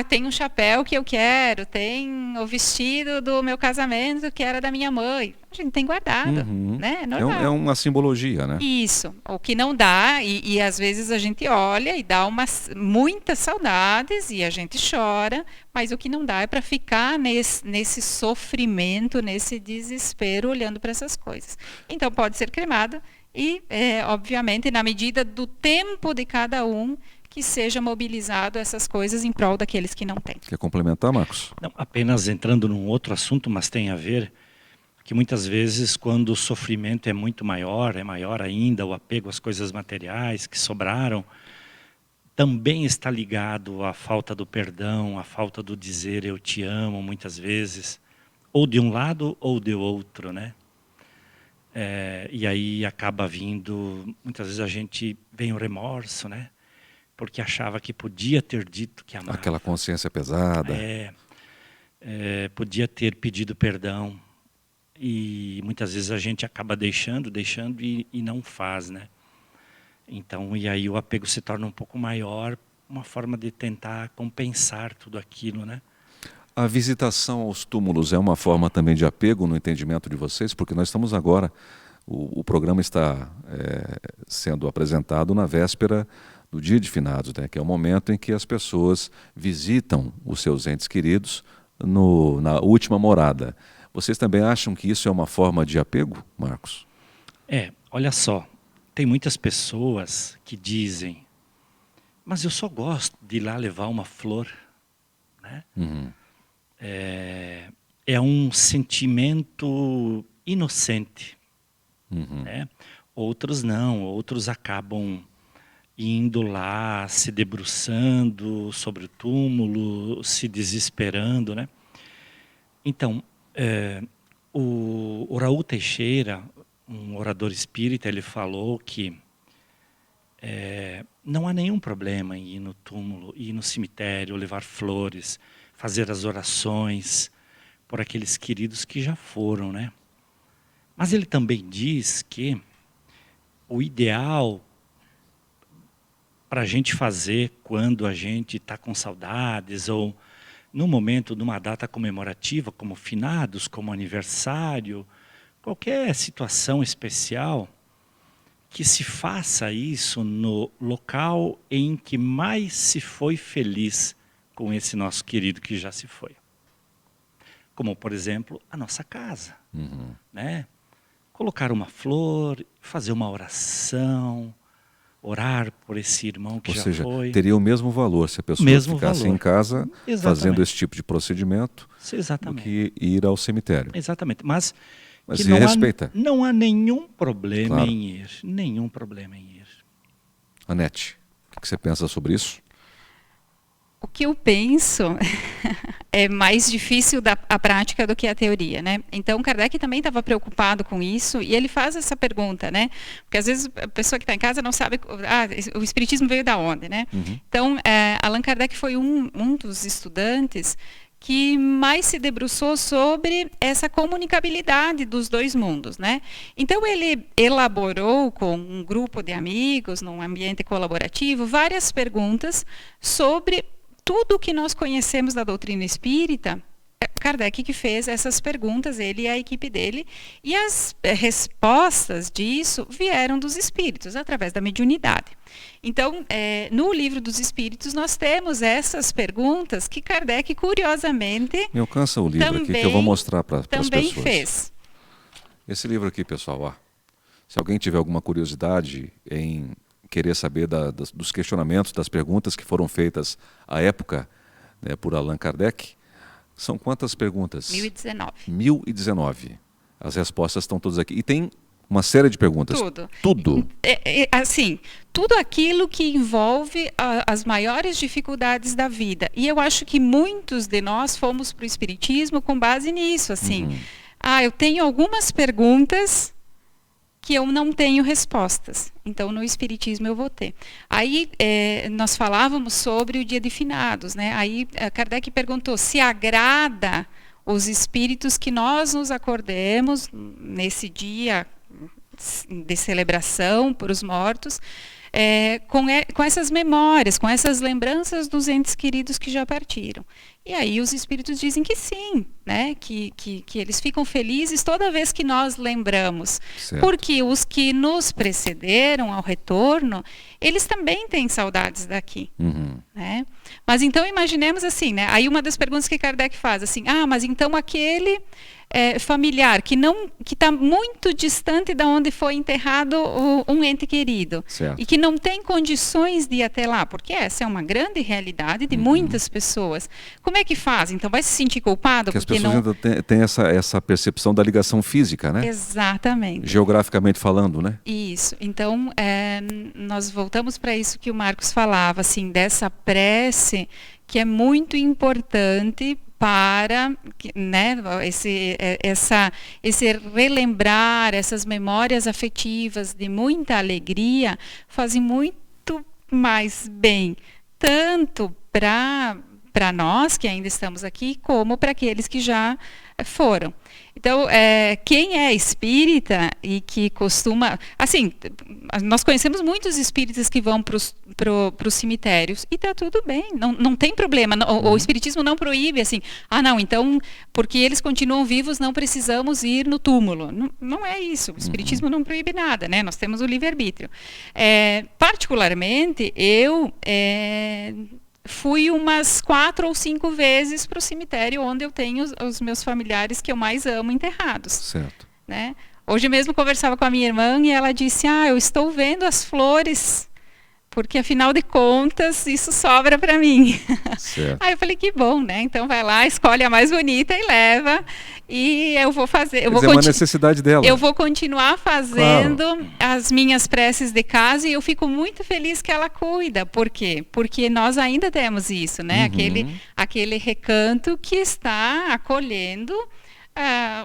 tem um chapéu que eu quero, tem o vestido do meu casamento que era da minha mãe. A gente tem guardado, né? É normal. É uma simbologia, né? Isso. O que não dá, e às vezes a gente olha e dá muitas saudades e a gente chora, mas o que não dá é para ficar nesse sofrimento, nesse desespero, olhando para essas coisas. Então pode ser cremado. E, obviamente, na medida do tempo de cada um, que seja mobilizado essas coisas em prol daqueles que não têm. Quer complementar, Marcos? Não, apenas entrando num outro assunto, mas tem a ver, que muitas vezes quando o sofrimento é muito maior, é maior ainda, o apego às coisas materiais que sobraram, também está ligado à falta do perdão, à falta do dizer eu te amo, muitas vezes, ou de um lado ou de outro, né? E aí acaba vindo, muitas vezes vem o remorso, né? Porque achava que podia ter dito que amava. Aquela consciência pesada. Podia ter pedido perdão. E muitas vezes a gente acaba deixando e não faz, né? Então, e aí o apego se torna um pouco maior, uma forma de tentar compensar tudo aquilo, né? A visitação aos túmulos é uma forma também de apego no entendimento de vocês? Porque nós estamos agora, o programa está sendo apresentado na véspera do Dia de Finados, né? Que é o momento em que as pessoas visitam os seus entes queridos na última morada. Vocês também acham que isso é uma forma de apego, Marcos? Olha só, tem muitas pessoas que dizem, mas eu só gosto de ir lá levar uma flor, né? É um sentimento inocente, né? Outros não, outros acabam indo lá, se debruçando sobre o túmulo, se desesperando, né? Então, o Raul Teixeira, um orador espírita, ele falou que não há nenhum problema em ir no túmulo, ir no cemitério, levar flores, fazer as orações por aqueles queridos que já foram, né? Mas ele também diz que o ideal para a gente fazer quando a gente está com saudades ou no momento de uma data comemorativa, como finados, como aniversário, qualquer situação especial, que se faça isso no local em que mais se foi feliz com esse nosso querido que já se foi. Como, por exemplo, a nossa casa, né? Colocar uma flor, fazer uma oração, orar por esse irmão que Ou já seja, foi. teria o mesmo valor se a pessoa Mesmo ficasse valor. em casa Exatamente. fazendo esse tipo de procedimento do Exatamente. que ir ao cemitério. Exatamente. Mas Mas que se respeita. não há nenhum problema Claro. em ir. Nenhum problema em ir. Anete, o que você pensa sobre isso? O que eu penso é mais difícil a prática do que a teoria, né? Então, Kardec também estava preocupado com isso e ele faz essa pergunta, né? Porque às vezes a pessoa que está em casa não sabe, o espiritismo veio da onde, né? Uhum. Então, Allan Kardec foi um dos estudantes que mais se debruçou sobre essa comunicabilidade dos dois mundos, né? Então ele elaborou com um grupo de amigos, num ambiente colaborativo, várias perguntas sobre tudo o que nós conhecemos da doutrina espírita. Kardec que fez essas perguntas, ele e a equipe dele, e as respostas disso vieram dos espíritos, através da mediunidade. Então, no Livro dos Espíritos, nós temos essas perguntas que Kardec, curiosamente, Me alcança o livro aqui que eu vou mostrar para as pessoas. também fez. Esse livro aqui, pessoal, ó. Se alguém tiver alguma curiosidade em querer saber dos questionamentos, das perguntas que foram feitas à época, né, por Allan Kardec, são quantas perguntas? 1019. 1019. As respostas estão todas aqui. E tem uma série de perguntas. Tudo. Assim, tudo aquilo que envolve as maiores dificuldades da vida. E eu acho que muitos de nós fomos para o Espiritismo com base nisso. Assim, eu tenho algumas perguntas que eu não tenho respostas. Então, no Espiritismo eu vou ter. Aí, nós falávamos sobre o dia de finados, né? Aí, Kardec perguntou se agrada os espíritos que nós nos acordemos nesse dia de celebração por os mortos, com essas memórias, com essas lembranças dos entes queridos que já partiram. E aí os espíritos dizem que sim, né? que eles ficam felizes toda vez que nós lembramos. Certo. Porque os que nos precederam ao retorno, eles também têm saudades daqui. Uhum. Né? Mas então imaginemos assim, né? Aí uma das perguntas que Kardec faz, assim, mas então aquele familiar que está muito distante de onde foi enterrado um ente querido, certo, e que não tem condições de ir até lá, porque essa é uma grande realidade de muitas pessoas. Como é que faz? Então vai se sentir culpado? Porque as porque pessoas não... ainda têm essa percepção da ligação física, né? Exatamente. Geograficamente falando, né? Isso. Então, nós voltamos para isso que o Marcos falava, assim, dessa prece que é muito importante para, né, esse relembrar, essas memórias afetivas de muita alegria fazem muito mais bem, tanto para nós que ainda estamos aqui, como para aqueles que já foram. Então, quem é espírita e que costuma... Assim, nós conhecemos muitos espíritas que vão para os cemitérios e está tudo bem, não tem problema. O espiritismo não proíbe, assim, não, então, porque eles continuam vivos, não precisamos ir no túmulo. Não é isso, o espiritismo não proíbe nada, né? Nós temos o livre-arbítrio. Particularmente, eu... fui umas 4 ou 5 vezes para o cemitério onde eu tenho os meus familiares que eu mais amo enterrados. Certo. Né? Hoje mesmo conversava com a minha irmã e ela disse, eu estou vendo as flores, porque afinal de contas isso sobra para mim. Certo. Aí eu falei, que bom, né? Então vai lá, escolhe a mais bonita e leva. E eu vou fazer. É uma necessidade dela. Eu vou continuar fazendo as minhas preces de casa e eu fico muito feliz que ela cuida. Por quê? Porque nós ainda temos isso, né? Aquele recanto que está acolhendo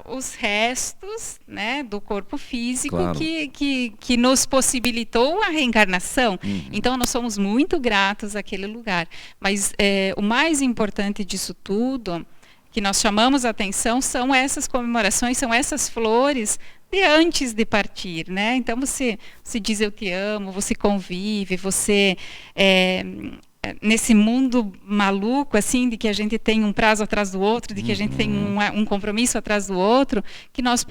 os restos, né, do corpo físico, claro, que nos possibilitou a reencarnação. Então nós somos muito gratos àquele lugar. Mas o mais importante disso tudo, que nós chamamos a atenção, são essas comemorações, são essas flores de antes de partir, né? Então você diz eu te amo, você convive, você nesse mundo maluco, assim, de que a gente tem um prazo atrás do outro, de que a gente tem um compromisso atrás do outro, que nós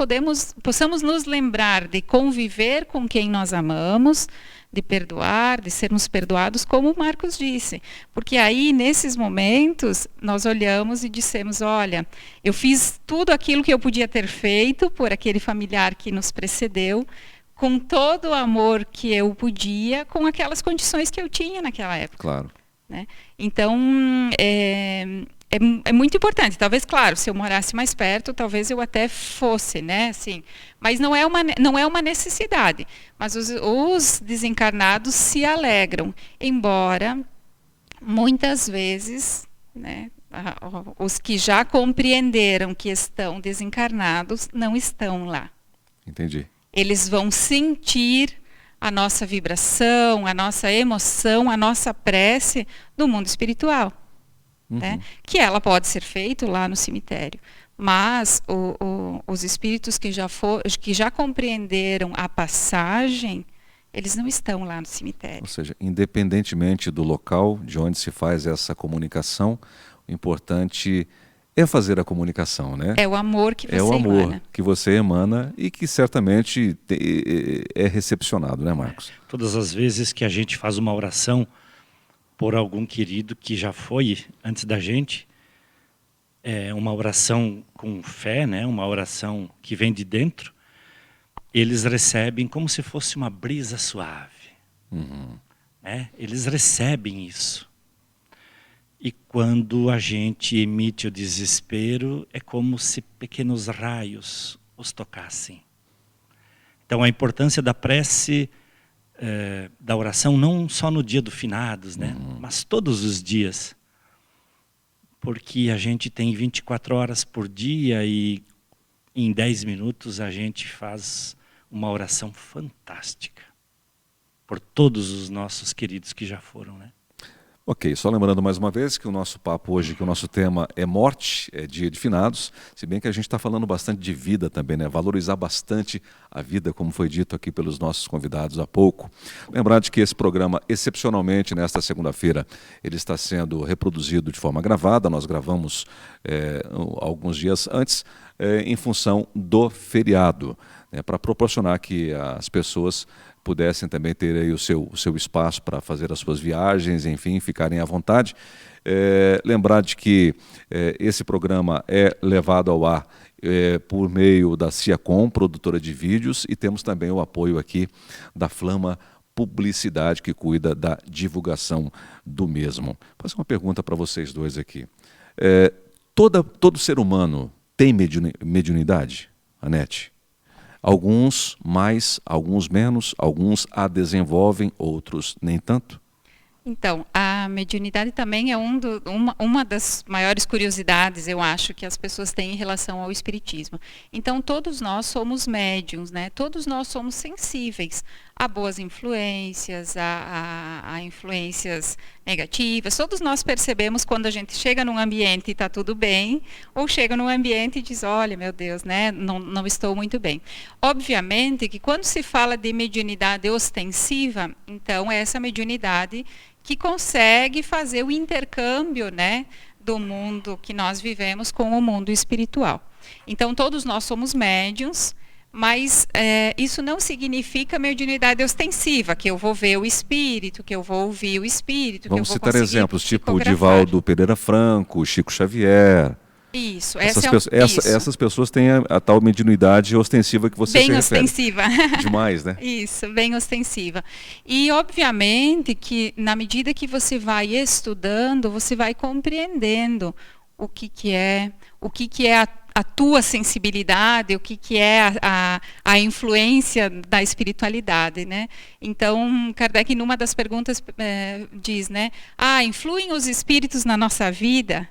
possamos nos lembrar de conviver com quem nós amamos, de perdoar, de sermos perdoados, como o Marcos disse. Porque aí, nesses momentos, nós olhamos e dissemos, olha, eu fiz tudo aquilo que eu podia ter feito por aquele familiar que nos precedeu, com todo o amor que eu podia, com aquelas condições que eu tinha naquela época. Claro. Né? Então, é muito importante. Talvez, claro, se eu morasse mais perto, talvez eu até fosse, né? Assim, mas não é uma necessidade. Mas os desencarnados se alegram, embora muitas vezes, né, os que já compreenderam que estão desencarnados não estão lá. Entendi. Eles vão sentir a nossa vibração, a nossa emoção, a nossa prece do mundo espiritual. Né? Que ela pode ser feita lá no cemitério. Mas os espíritos que já compreenderam a passagem, eles não estão lá no cemitério. Ou seja, independentemente do local de onde se faz essa comunicação, o importante é fazer a comunicação, né? É o amor que você emana. É o amor emana. que você emana e que certamente é recepcionado, né, Marcos? Todas as vezes que a gente faz uma oração por algum querido que já foi antes da gente, é uma oração com fé, né? Uma oração que vem de dentro, eles recebem como se fosse uma brisa suave. Né? Eles recebem isso. E quando a gente emite o desespero, é como se pequenos raios os tocassem. Então a importância da prece, da oração, não só no dia do finados, né? Mas todos os dias. Porque a gente tem 24 horas por dia e em 10 minutos a gente faz uma oração fantástica por todos os nossos queridos que já foram, né? Ok, só lembrando mais uma vez que o nosso papo hoje, que o nosso tema é morte, é dia de finados, se bem que a gente está falando bastante de vida também, né? Valorizar bastante a vida, como foi dito aqui pelos nossos convidados há pouco. Lembrar de que esse programa, excepcionalmente, nesta segunda-feira, ele está sendo reproduzido de forma gravada, nós gravamos alguns dias antes, em função do feriado, né? Para proporcionar que as pessoas pudessem também ter aí o seu espaço para fazer as suas viagens, enfim, ficarem à vontade. Lembrar de que esse programa é levado ao ar por meio da Ciacom, produtora de vídeos, e temos também o apoio aqui da Flama Publicidade, que cuida da divulgação do mesmo. Vou fazer uma pergunta para vocês dois aqui. Todo ser humano tem mediunidade, Anete? Alguns mais, alguns menos, alguns a desenvolvem, outros nem tanto? Então, a mediunidade também é uma das maiores curiosidades, eu acho, que as pessoas têm em relação ao espiritismo. Então, todos nós somos médiuns, né? Todos nós somos sensíveis a boas influências, a influências negativas. Todos nós percebemos quando a gente chega num ambiente e está tudo bem, ou chega num ambiente e diz, olha, meu Deus, né? Não estou muito bem. Obviamente que quando se fala de mediunidade ostensiva, então é essa mediunidade que consegue fazer o intercâmbio, né, do mundo que nós vivemos com o mundo espiritual. Então, todos nós somos médiuns, mas isso não significa mediunidade ostensiva, que eu vou ver o espírito, que eu vou ouvir o espírito, Vamos que eu vou citar exemplos, tipo psicografar. Divaldo Pereira Franco, Chico Xavier. Isso, essas pessoas têm a tal mediunidade ostensiva que você se refere. Bem ostensiva. Demais, né? Isso, bem ostensiva. E, obviamente, que na medida que você vai estudando, você vai compreendendo o que é a tua sensibilidade, o que é a influência da espiritualidade, né? Então, Kardec, numa das perguntas, diz, né? Influem os espíritos na nossa vida?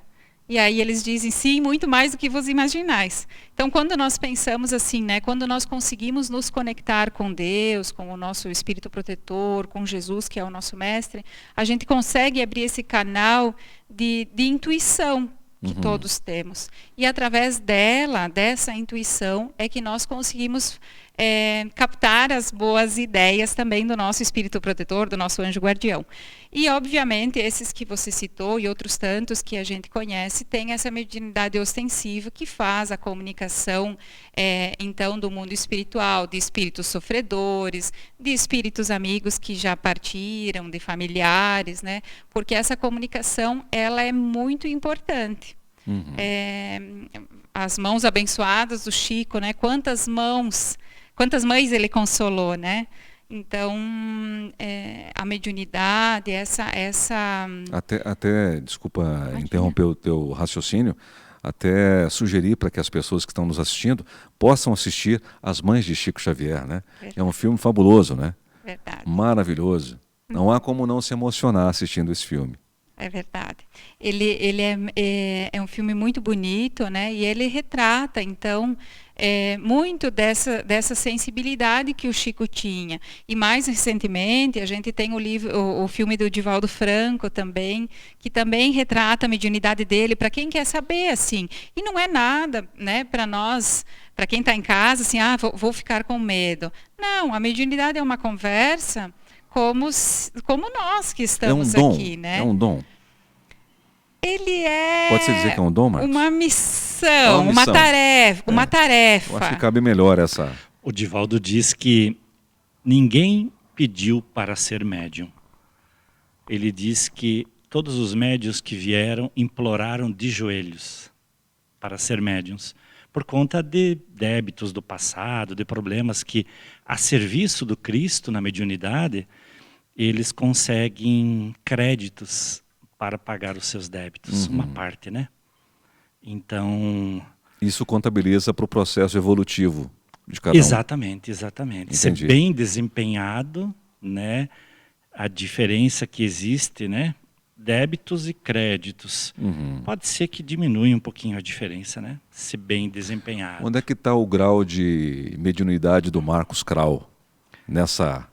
E aí eles dizem, sim, muito mais do que vos imaginais. Então, quando nós pensamos assim, né, quando nós conseguimos nos conectar com Deus, com o nosso espírito protetor, com Jesus, que é o nosso mestre, a gente consegue abrir esse canal de intuição que todos temos. E através dessa intuição, é que nós conseguimos captar as boas ideias também do nosso espírito protetor, do nosso anjo guardião. E, obviamente, esses que você citou e outros tantos que a gente conhece, têm essa mediunidade ostensiva que faz a comunicação, então, do mundo espiritual, de espíritos sofredores, de espíritos amigos que já partiram, de familiares, né? Porque essa comunicação, ela é muito importante. As mãos abençoadas do Chico, né? Quantas mãos quantas mães ele consolou, né? Então, a mediunidade, Até desculpa interromper o teu raciocínio, até sugerir para que as pessoas que estão nos assistindo possam assistir As Mães de Chico Xavier, né? Verdade. É um filme fabuloso, né? Verdade. Maravilhoso. Não há como não se emocionar assistindo esse filme. É verdade. Ele é um filme muito bonito, né? E ele retrata, então, muito dessa sensibilidade que o Chico tinha. E mais recentemente, a gente tem o filme do Divaldo Franco também, que também retrata a mediunidade dele, para quem quer saber, assim. E não é nada, né, para nós, para quem está em casa, assim, vou ficar com medo. Não, a mediunidade é uma conversa como nós que estamos aqui, né? É um dom. Ele é... Pode-se dizer que é um dom, Marcos? Uma missão, uma tarefa. Eu acho que cabe melhor essa... O Divaldo diz que ninguém pediu para ser médium. Ele diz que todos os médiuns que vieram imploraram de joelhos para ser médiuns, por conta de débitos do passado, de problemas que, a serviço do Cristo na mediunidade, eles conseguem créditos para pagar os seus débitos, uma parte, né? Então... Isso contabiliza para o processo evolutivo de cada um. Exatamente. Ser bem desempenhado, né? A diferença que existe, né? Débitos e créditos. Pode ser que diminui um pouquinho a diferença, né? Se bem desempenhado. Onde é que está o grau de mediunidade do Marcos Krau nessa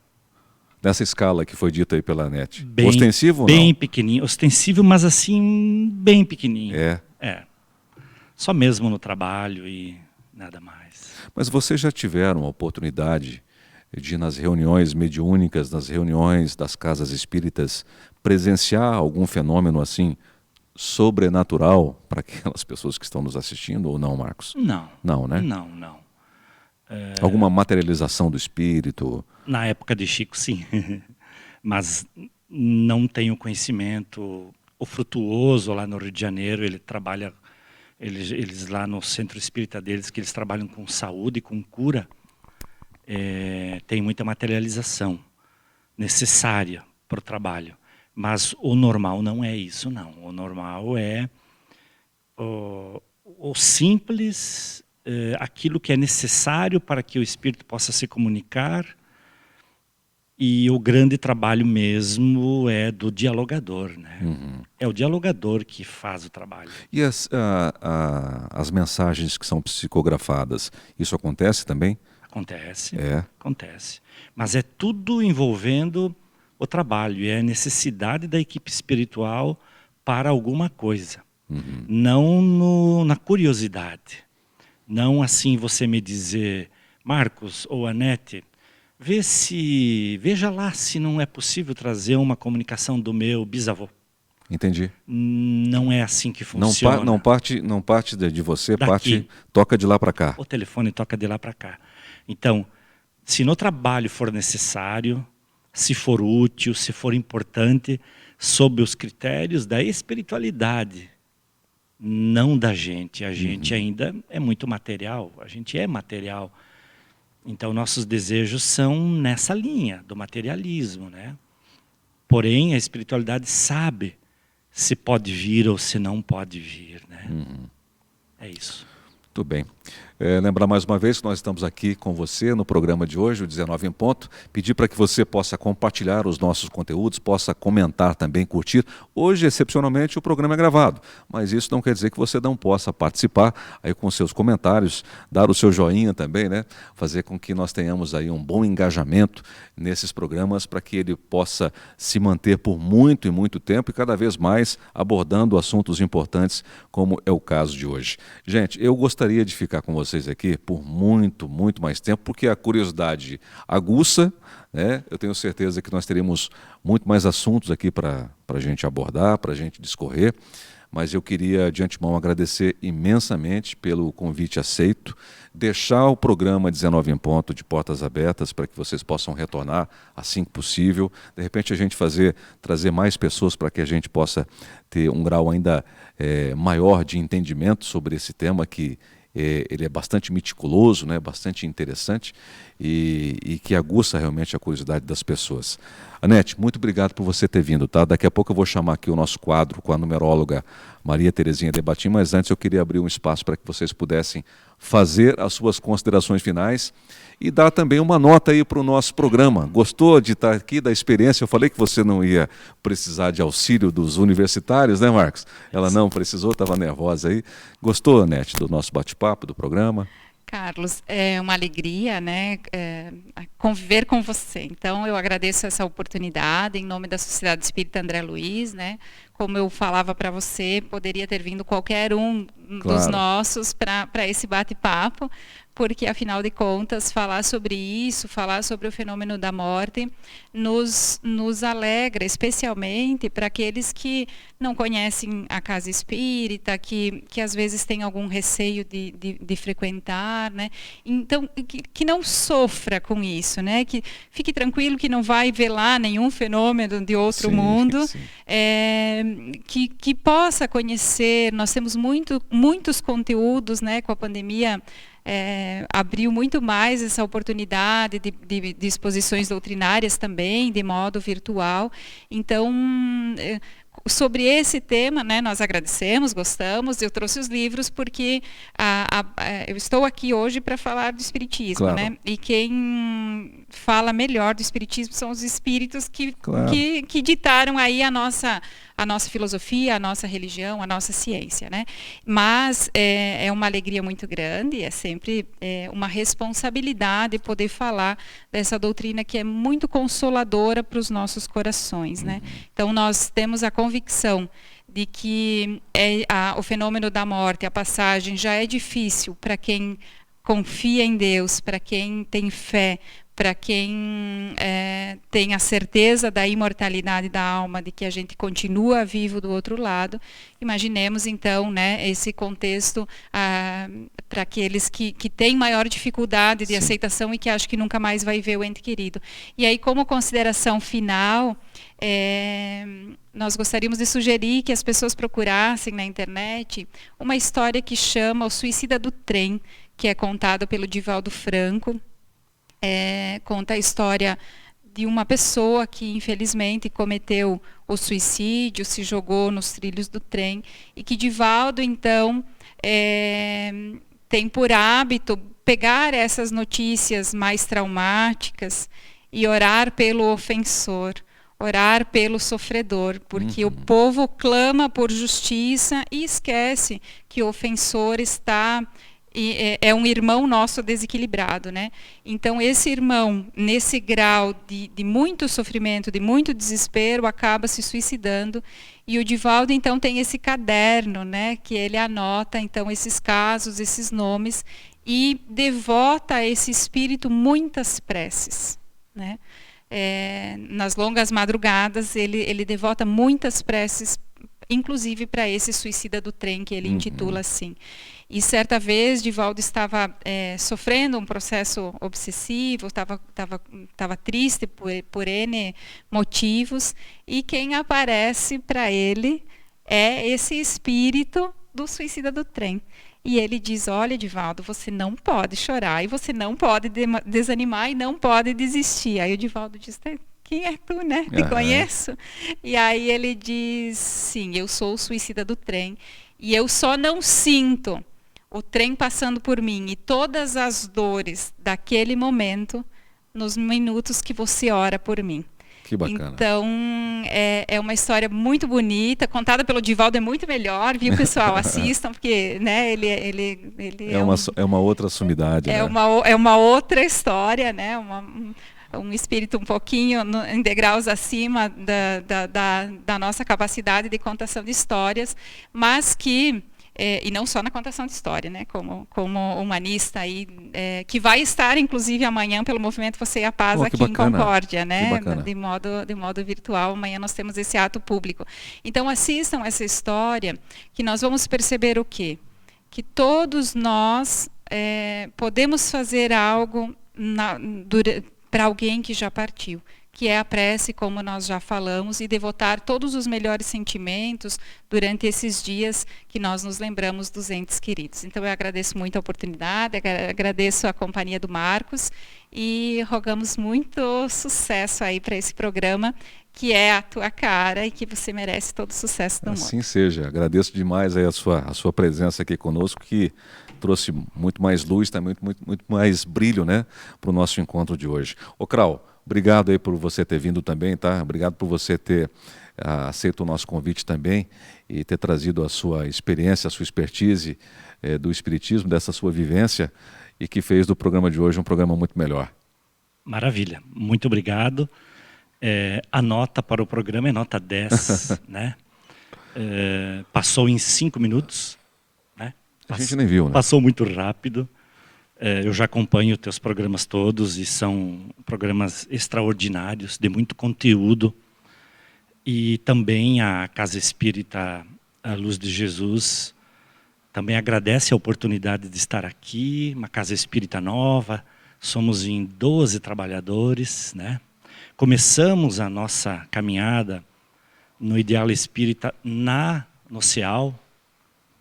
escala que foi dita aí pela NET? Ostensivo ou não? Bem pequenininho. Ostensivo, mas assim, bem pequenininho. É. Só mesmo no trabalho e nada mais. Mas vocês já tiveram a oportunidade de ir nas reuniões mediúnicas, nas reuniões das casas espíritas, presenciar algum fenômeno assim sobrenatural para aquelas pessoas que estão nos assistindo ou não, Marcos? Não. Não, né? Não. Alguma materialização do espírito? Na época de Chico, sim. Mas não tenho conhecimento. O Frutuoso, lá no Rio de Janeiro, ele trabalha, eles lá no centro espírita deles, que eles trabalham com saúde, com cura, tem muita materialização necessária para o trabalho. Mas o normal não é isso, não. O normal é o simples, aquilo que é necessário para que o espírito possa se comunicar. E o grande trabalho mesmo é do dialogador, né? É o dialogador que faz o trabalho. E as mensagens que são psicografadas, isso acontece também? Acontece. Mas é tudo envolvendo o trabalho, e é a necessidade da equipe espiritual para alguma coisa. Não na curiosidade. Não assim você me dizer, Marcos ou Anete, veja lá se não é possível trazer uma comunicação do meu bisavô. Entendi. Não é assim que funciona. Não parte de você, daqui. Toca de lá para cá. O telefone toca de lá para cá. Então, se no trabalho for necessário, se for útil, se for importante, sob os critérios da espiritualidade, não da gente. A gente ainda é muito material, a gente é material. Então, nossos desejos são nessa linha do materialismo, né? Porém, a espiritualidade sabe se pode vir ou se não pode vir, né? É isso. Muito bem. Lembrar mais uma vez que nós estamos aqui com você no programa de hoje, o 19 em Ponto. Pedir para que você possa compartilhar os nossos conteúdos, possa comentar também, curtir. Hoje, excepcionalmente, o programa é gravado, mas isso não quer dizer que você não possa participar aí com seus comentários, dar o seu joinha também, né? Fazer com que nós tenhamos aí um bom engajamento nesses programas para que ele possa se manter por muito e muito tempo e cada vez mais abordando assuntos importantes, como é o caso de hoje. Gente, eu gostaria de ficar com vocês aqui por muito, muito mais tempo, porque a curiosidade aguça, né? Eu tenho certeza que nós teremos muito mais assuntos aqui para a gente abordar, para a gente discorrer, mas eu queria de antemão agradecer imensamente pelo convite aceito, deixar o programa 19 em Ponto de portas abertas para que vocês possam retornar assim que possível, de repente a gente trazer mais pessoas para que a gente possa ter um grau ainda maior de entendimento sobre esse tema que ele é bastante meticuloso, né, bastante interessante e que aguça realmente a curiosidade das pessoas. Anete, muito obrigado por você ter vindo, tá? Daqui a pouco eu vou chamar aqui o nosso quadro com a numeróloga Maria Terezinha Debatim, mas antes eu queria abrir um espaço para que vocês pudessem fazer as suas considerações finais e dar também uma nota aí para o nosso programa. Gostou de estar aqui, da experiência? Eu falei que você não ia precisar de auxílio dos universitários, né, Marcos? Ela não precisou, estava nervosa aí. Gostou, Anete, do nosso bate-papo, do programa? Carlos, é uma alegria, né, conviver com você. Então, eu agradeço essa oportunidade em nome da Sociedade Espírita André Luiz, né? Como eu falava para você, poderia ter vindo qualquer um dos nossos para esse bate-papo, porque, afinal de contas, falar sobre isso, falar sobre o fenômeno da morte, nos alegra, especialmente para aqueles que não conhecem a casa espírita, que às vezes têm algum receio de frequentar, né? Então, que não sofra com isso, né? Que fique tranquilo que não vai ver lá nenhum fenômeno de outro mundo, que possa conhecer. Nós temos muitos conteúdos, né, com a pandemia. Abriu muito mais essa oportunidade de exposições doutrinárias também, de modo virtual. Então, sobre esse tema, né, nós agradecemos, gostamos. Eu trouxe os livros porque eu estou aqui hoje para falar do Espiritismo, claro, né? E quem fala melhor do Espiritismo são os espíritos que ditaram aí a nossa filosofia, a nossa religião, a nossa ciência, né? Mas é uma alegria muito grande, é sempre uma responsabilidade poder falar dessa doutrina que é muito consoladora para os nossos corações, né? Então, nós temos a convicção de que o fenômeno da morte, a passagem, já é difícil para quem confia em Deus, para quem tem fé, para quem tem a certeza da imortalidade da alma, de que a gente continua vivo do outro lado. Imaginemos, então, né, esse contexto para aqueles que têm maior dificuldade de aceitação e que acham que nunca mais vai ver o ente querido. E aí, como consideração final, nós gostaríamos de sugerir que as pessoas procurassem na internet uma história que chama O Suicida do Trem, que é contada pelo Divaldo Franco. Conta a história de uma pessoa que infelizmente cometeu o suicídio, se jogou nos trilhos do trem, e que Divaldo então tem por hábito pegar essas notícias mais traumáticas e orar pelo ofensor, orar pelo sofredor, porque o povo clama por justiça e esquece que o ofensor é um irmão nosso desequilibrado, né? Então, esse irmão, nesse grau de muito sofrimento, de muito desespero, acaba se suicidando. E o Divaldo, então, tem esse caderno, né, que ele anota, então, esses casos, esses nomes, e devota a esse espírito muitas preces, né? Nas longas madrugadas, ele devota muitas preces, inclusive para esse suicida do trem, que ele intitula assim. E certa vez, Divaldo estava sofrendo um processo obsessivo, estava triste por N motivos, e quem aparece para ele é esse espírito do suicida do trem. E ele diz: olha, Divaldo, você não pode chorar, e você não pode desanimar, e não pode desistir. Aí o Divaldo diz: quem é tu, né? Te conheço? E aí ele diz: sim, eu sou o suicida do trem, e eu só não sinto o trem passando por mim e todas as dores daquele momento nos minutos que você ora por mim. Que bacana. Então, é uma história muito bonita, contada pelo Divaldo, é muito melhor, viu, pessoal? Assistam, porque, né, ele é uma outra sumidade. É, né? É uma outra história, né? Um espírito um pouquinho em degraus acima da nossa capacidade de contação de histórias, mas que... e não só na contação de história, né, como humanista aí, que vai estar inclusive amanhã pelo Movimento Você e a Paz aqui em Concórdia, né, de modo virtual. Amanhã nós temos esse ato público. Então assistam essa história, que nós vamos perceber o quê? Que todos nós podemos fazer algo para alguém que já partiu, que é a prece, como nós já falamos, e devotar todos os melhores sentimentos durante esses dias que nós nos lembramos dos entes queridos. Então eu agradeço muito a oportunidade, agradeço a companhia do Marcos e rogamos muito sucesso aí para esse programa, que é a tua cara e que você merece todo o sucesso do mundo. Assim seja. Agradeço demais aí a sua presença aqui conosco, que trouxe muito mais luz, também muito mais brilho, né, para o nosso encontro de hoje. Ô Krau, obrigado aí por você ter vindo também, tá? Obrigado por você ter aceito o nosso convite também e ter trazido a sua experiência, a sua expertise do Espiritismo, dessa sua vivência, e que fez do programa de hoje um programa muito melhor. Maravilha, muito obrigado. A nota para o programa é nota 10, né? Passou em 5 minutos, né? A gente nem viu, né? Passou muito rápido. Eu já acompanho teus programas todos e são programas extraordinários, de muito conteúdo. E também a Casa Espírita A Luz de Jesus também agradece a oportunidade de estar aqui, uma Casa Espírita nova. Somos em 12 trabalhadores, né? Começamos a nossa caminhada no Ideal Espírita no CEAL,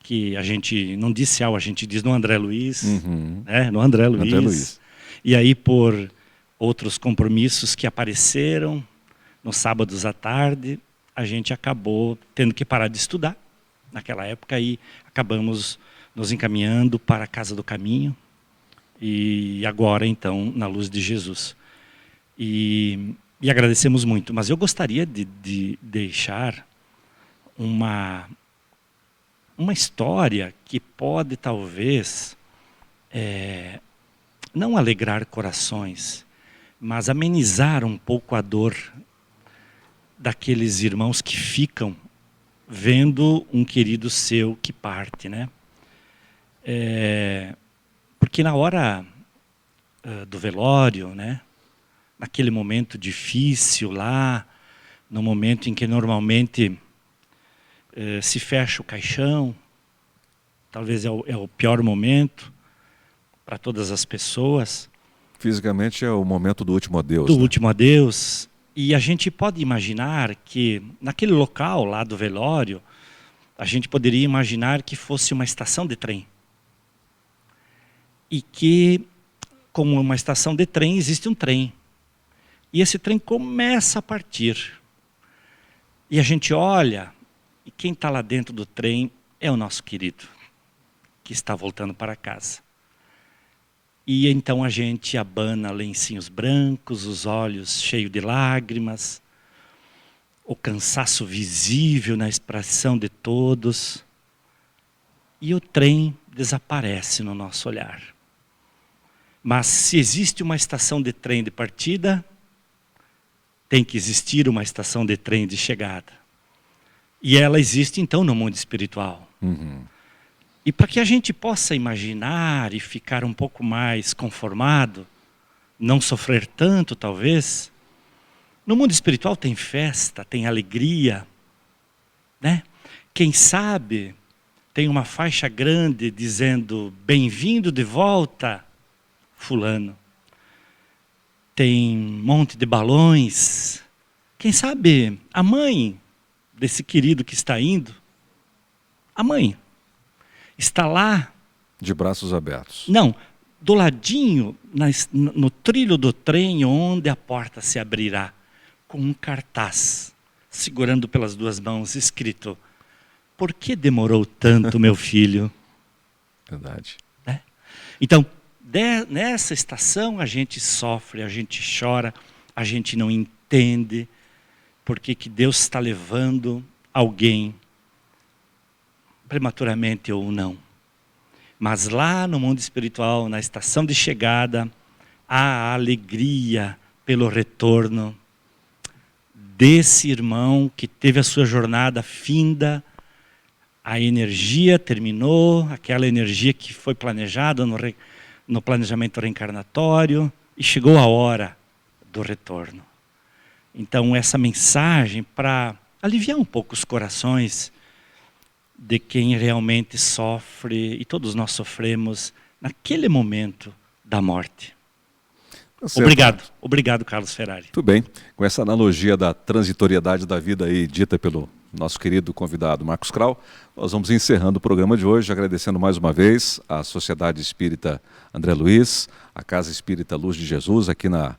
que a gente não diz CEAL, a gente diz no André Luiz, né? No André Luiz. E aí, por outros compromissos que apareceram, nos sábados à tarde, a gente acabou tendo que parar de estudar naquela época e acabamos nos encaminhando para a Casa do Caminho e agora, então, na Luz de Jesus. E agradecemos muito, mas eu gostaria de deixar uma história que pode, talvez, não alegrar corações, mas amenizar um pouco a dor daqueles irmãos que ficam vendo um querido seu que parte, né? Porque na hora do velório, né? Naquele momento difícil lá, no momento em que normalmente se fecha o caixão, talvez é o pior momento para todas as pessoas. Fisicamente é o momento do último adeus. Do último adeus. E a gente pode imaginar que naquele local lá do velório, a gente poderia imaginar que fosse uma estação de trem. E que, como uma estação de trem, existe um trem. E esse trem começa a partir. E a gente olha, e quem está lá dentro do trem é o nosso querido, que está voltando para casa. E então a gente abana lencinhos brancos, os olhos cheios de lágrimas, o cansaço visível na expressão de todos. E o trem desaparece no nosso olhar. Mas se existe uma estação de trem de partida, tem que existir uma estação de trem de chegada. E ela existe então no mundo espiritual. E para que a gente possa imaginar e ficar um pouco mais conformado, não sofrer tanto talvez, no mundo espiritual tem festa, tem alegria, né? Quem sabe tem uma faixa grande dizendo bem-vindo de volta, fulano. Tem um monte de balões. Quem sabe a mãe desse querido que está indo, a mãe, está lá. De braços abertos. Não, do ladinho, no trilho do trem, onde a porta se abrirá, com um cartaz, segurando pelas 2 mãos, escrito: por que demorou tanto, meu filho? Verdade. Né? Então, nessa estação a gente sofre, a gente chora, a gente não entende por que Deus está levando alguém prematuramente ou não. Mas lá no mundo espiritual, na estação de chegada, há alegria pelo retorno desse irmão que teve a sua jornada finda, a energia terminou, aquela energia que foi planejada no planejamento reencarnatório, e chegou a hora do retorno. Então essa mensagem para aliviar um pouco os corações de quem realmente sofre, e todos nós sofremos naquele momento da morte. Tá certo. Obrigado, Carlos Ferrari. Tudo bem. Com essa analogia da transitoriedade da vida aí, dita pelo nosso querido convidado Marcos Krau, nós vamos encerrando o programa de hoje, agradecendo mais uma vez a Sociedade Espírita André Luiz, a Casa Espírita Luz de Jesus, aqui na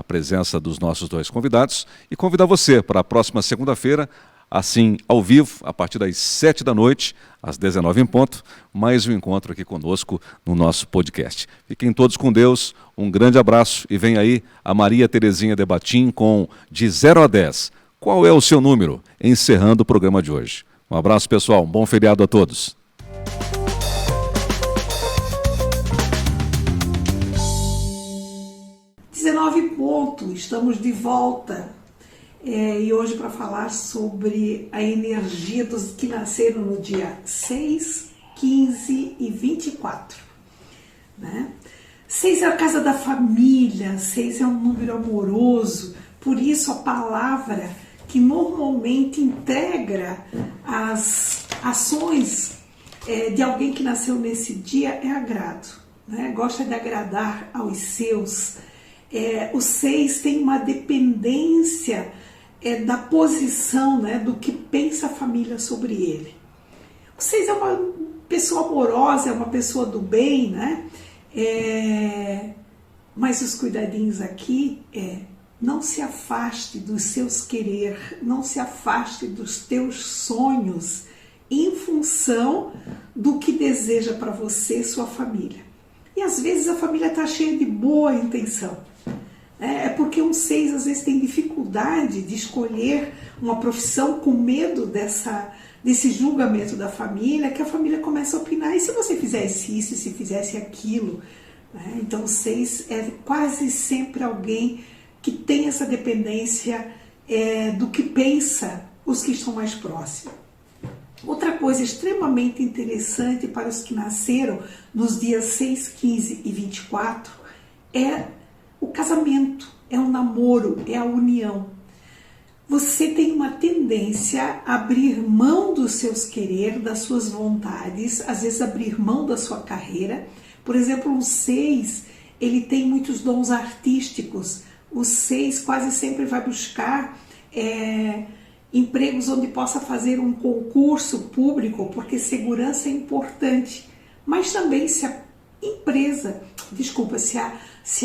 presença dos nossos dois convidados, e convidar você para a próxima segunda-feira, assim, ao vivo, a partir das 7 da noite, às 19 em ponto, mais um encontro aqui conosco no nosso podcast. Fiquem todos com Deus, um grande abraço e vem aí a Maria Terezinha Debatim com de 0 a 10. Qual é o seu número? Encerrando o programa de hoje. Um abraço, pessoal, um bom feriado a todos. Ponto, estamos de volta e hoje para falar sobre a energia dos que nasceram no dia 6, 15 e 24. Né? 6 é a casa da família, 6 é um número amoroso, por isso a palavra que normalmente integra as ações de alguém que nasceu nesse dia é agrado, né? Gosta de agradar aos seus. O 6 tem uma dependência da posição, né, do que pensa a família sobre ele. O 6 é uma pessoa amorosa, é uma pessoa do bem, né? Mas os cuidadinhos aqui não se afaste dos seus querer, não se afaste dos teus sonhos em função do que deseja para você, sua família. E às vezes a família está cheia de boa intenção. É porque um 6 às vezes tem dificuldade de escolher uma profissão com medo desse julgamento da família, que a família começa a opinar, e se você fizesse isso, e se fizesse aquilo? Então o 6 é quase sempre alguém que tem essa dependência do que pensa os que estão mais próximos. Outra coisa extremamente interessante para os que nasceram nos dias 6, 15 e 24 é o casamento, é o namoro, é a união. Você tem uma tendência a abrir mão dos seus querer, das suas vontades, às vezes abrir mão da sua carreira. Por exemplo, o 6, ele tem muitos dons artísticos. O 6 quase sempre vai buscar empregos onde possa fazer um concurso público, porque segurança é importante. Mas também se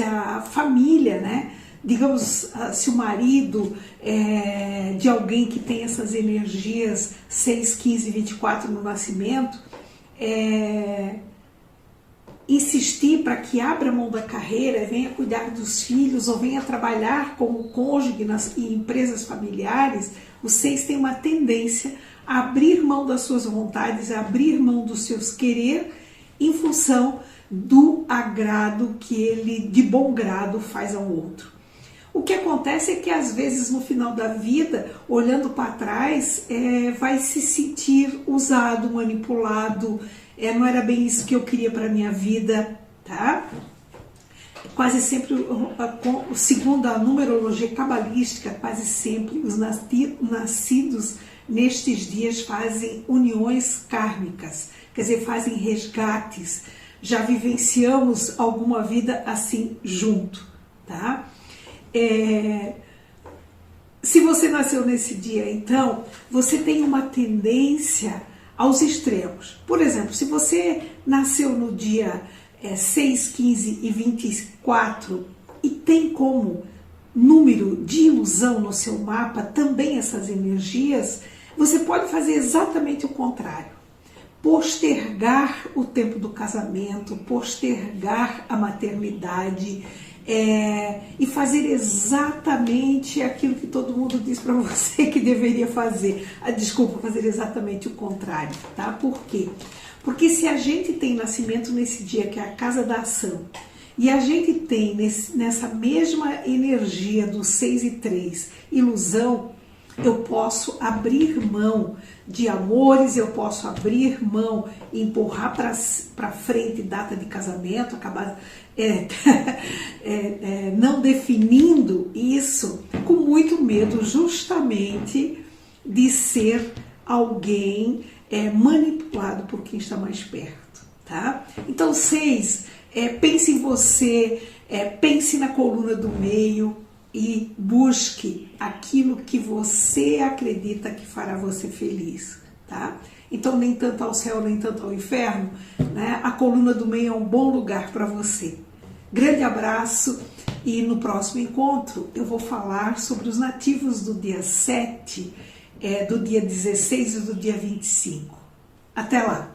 a família, né, digamos, se o marido de alguém que tem essas energias 6, 15 e 24 no nascimento, insistir para que abra mão da carreira, venha cuidar dos filhos ou venha trabalhar como cônjuge em empresas familiares, o 6 tem uma tendência a abrir mão das suas vontades, a abrir mão dos seus querer em função do agrado que ele, de bom grado, faz ao outro. O que acontece é que às vezes no final da vida, olhando para trás, vai se sentir usado, manipulado, não era bem isso que eu queria para a minha vida, tá? Quase sempre, segundo a numerologia cabalística, quase sempre os nascidos nestes dias fazem uniões kármicas, quer dizer, fazem resgates. Já vivenciamos alguma vida assim junto, tá? Se você nasceu nesse dia, então, você tem uma tendência aos extremos. Por exemplo, se você nasceu no dia 6, 15 e 24 e tem como número de ilusão no seu mapa também essas energias, você pode fazer exatamente o contrário. Postergar o tempo do casamento, postergar a maternidade e fazer exatamente aquilo que todo mundo diz para você que deveria fazer. Fazer exatamente o contrário, tá? Por quê? Porque se a gente tem nascimento nesse dia, que é a casa da ação, e a gente tem nessa mesma energia do 6 e 3, ilusão, eu posso abrir mão de amores, eu posso abrir mão e empurrar para frente data de casamento, acabar não definindo isso, com muito medo justamente de ser alguém manipulado por quem está mais perto, tá? Então 6, pense em você, Pense na coluna do meio e busque aquilo que você acredita que fará você feliz, tá? Então, nem tanto ao céu, nem tanto ao inferno, né? A coluna do meio é um bom lugar para você. Grande abraço, e no próximo encontro eu vou falar sobre os nativos do dia 7, do dia 16 e do dia 25. Até lá!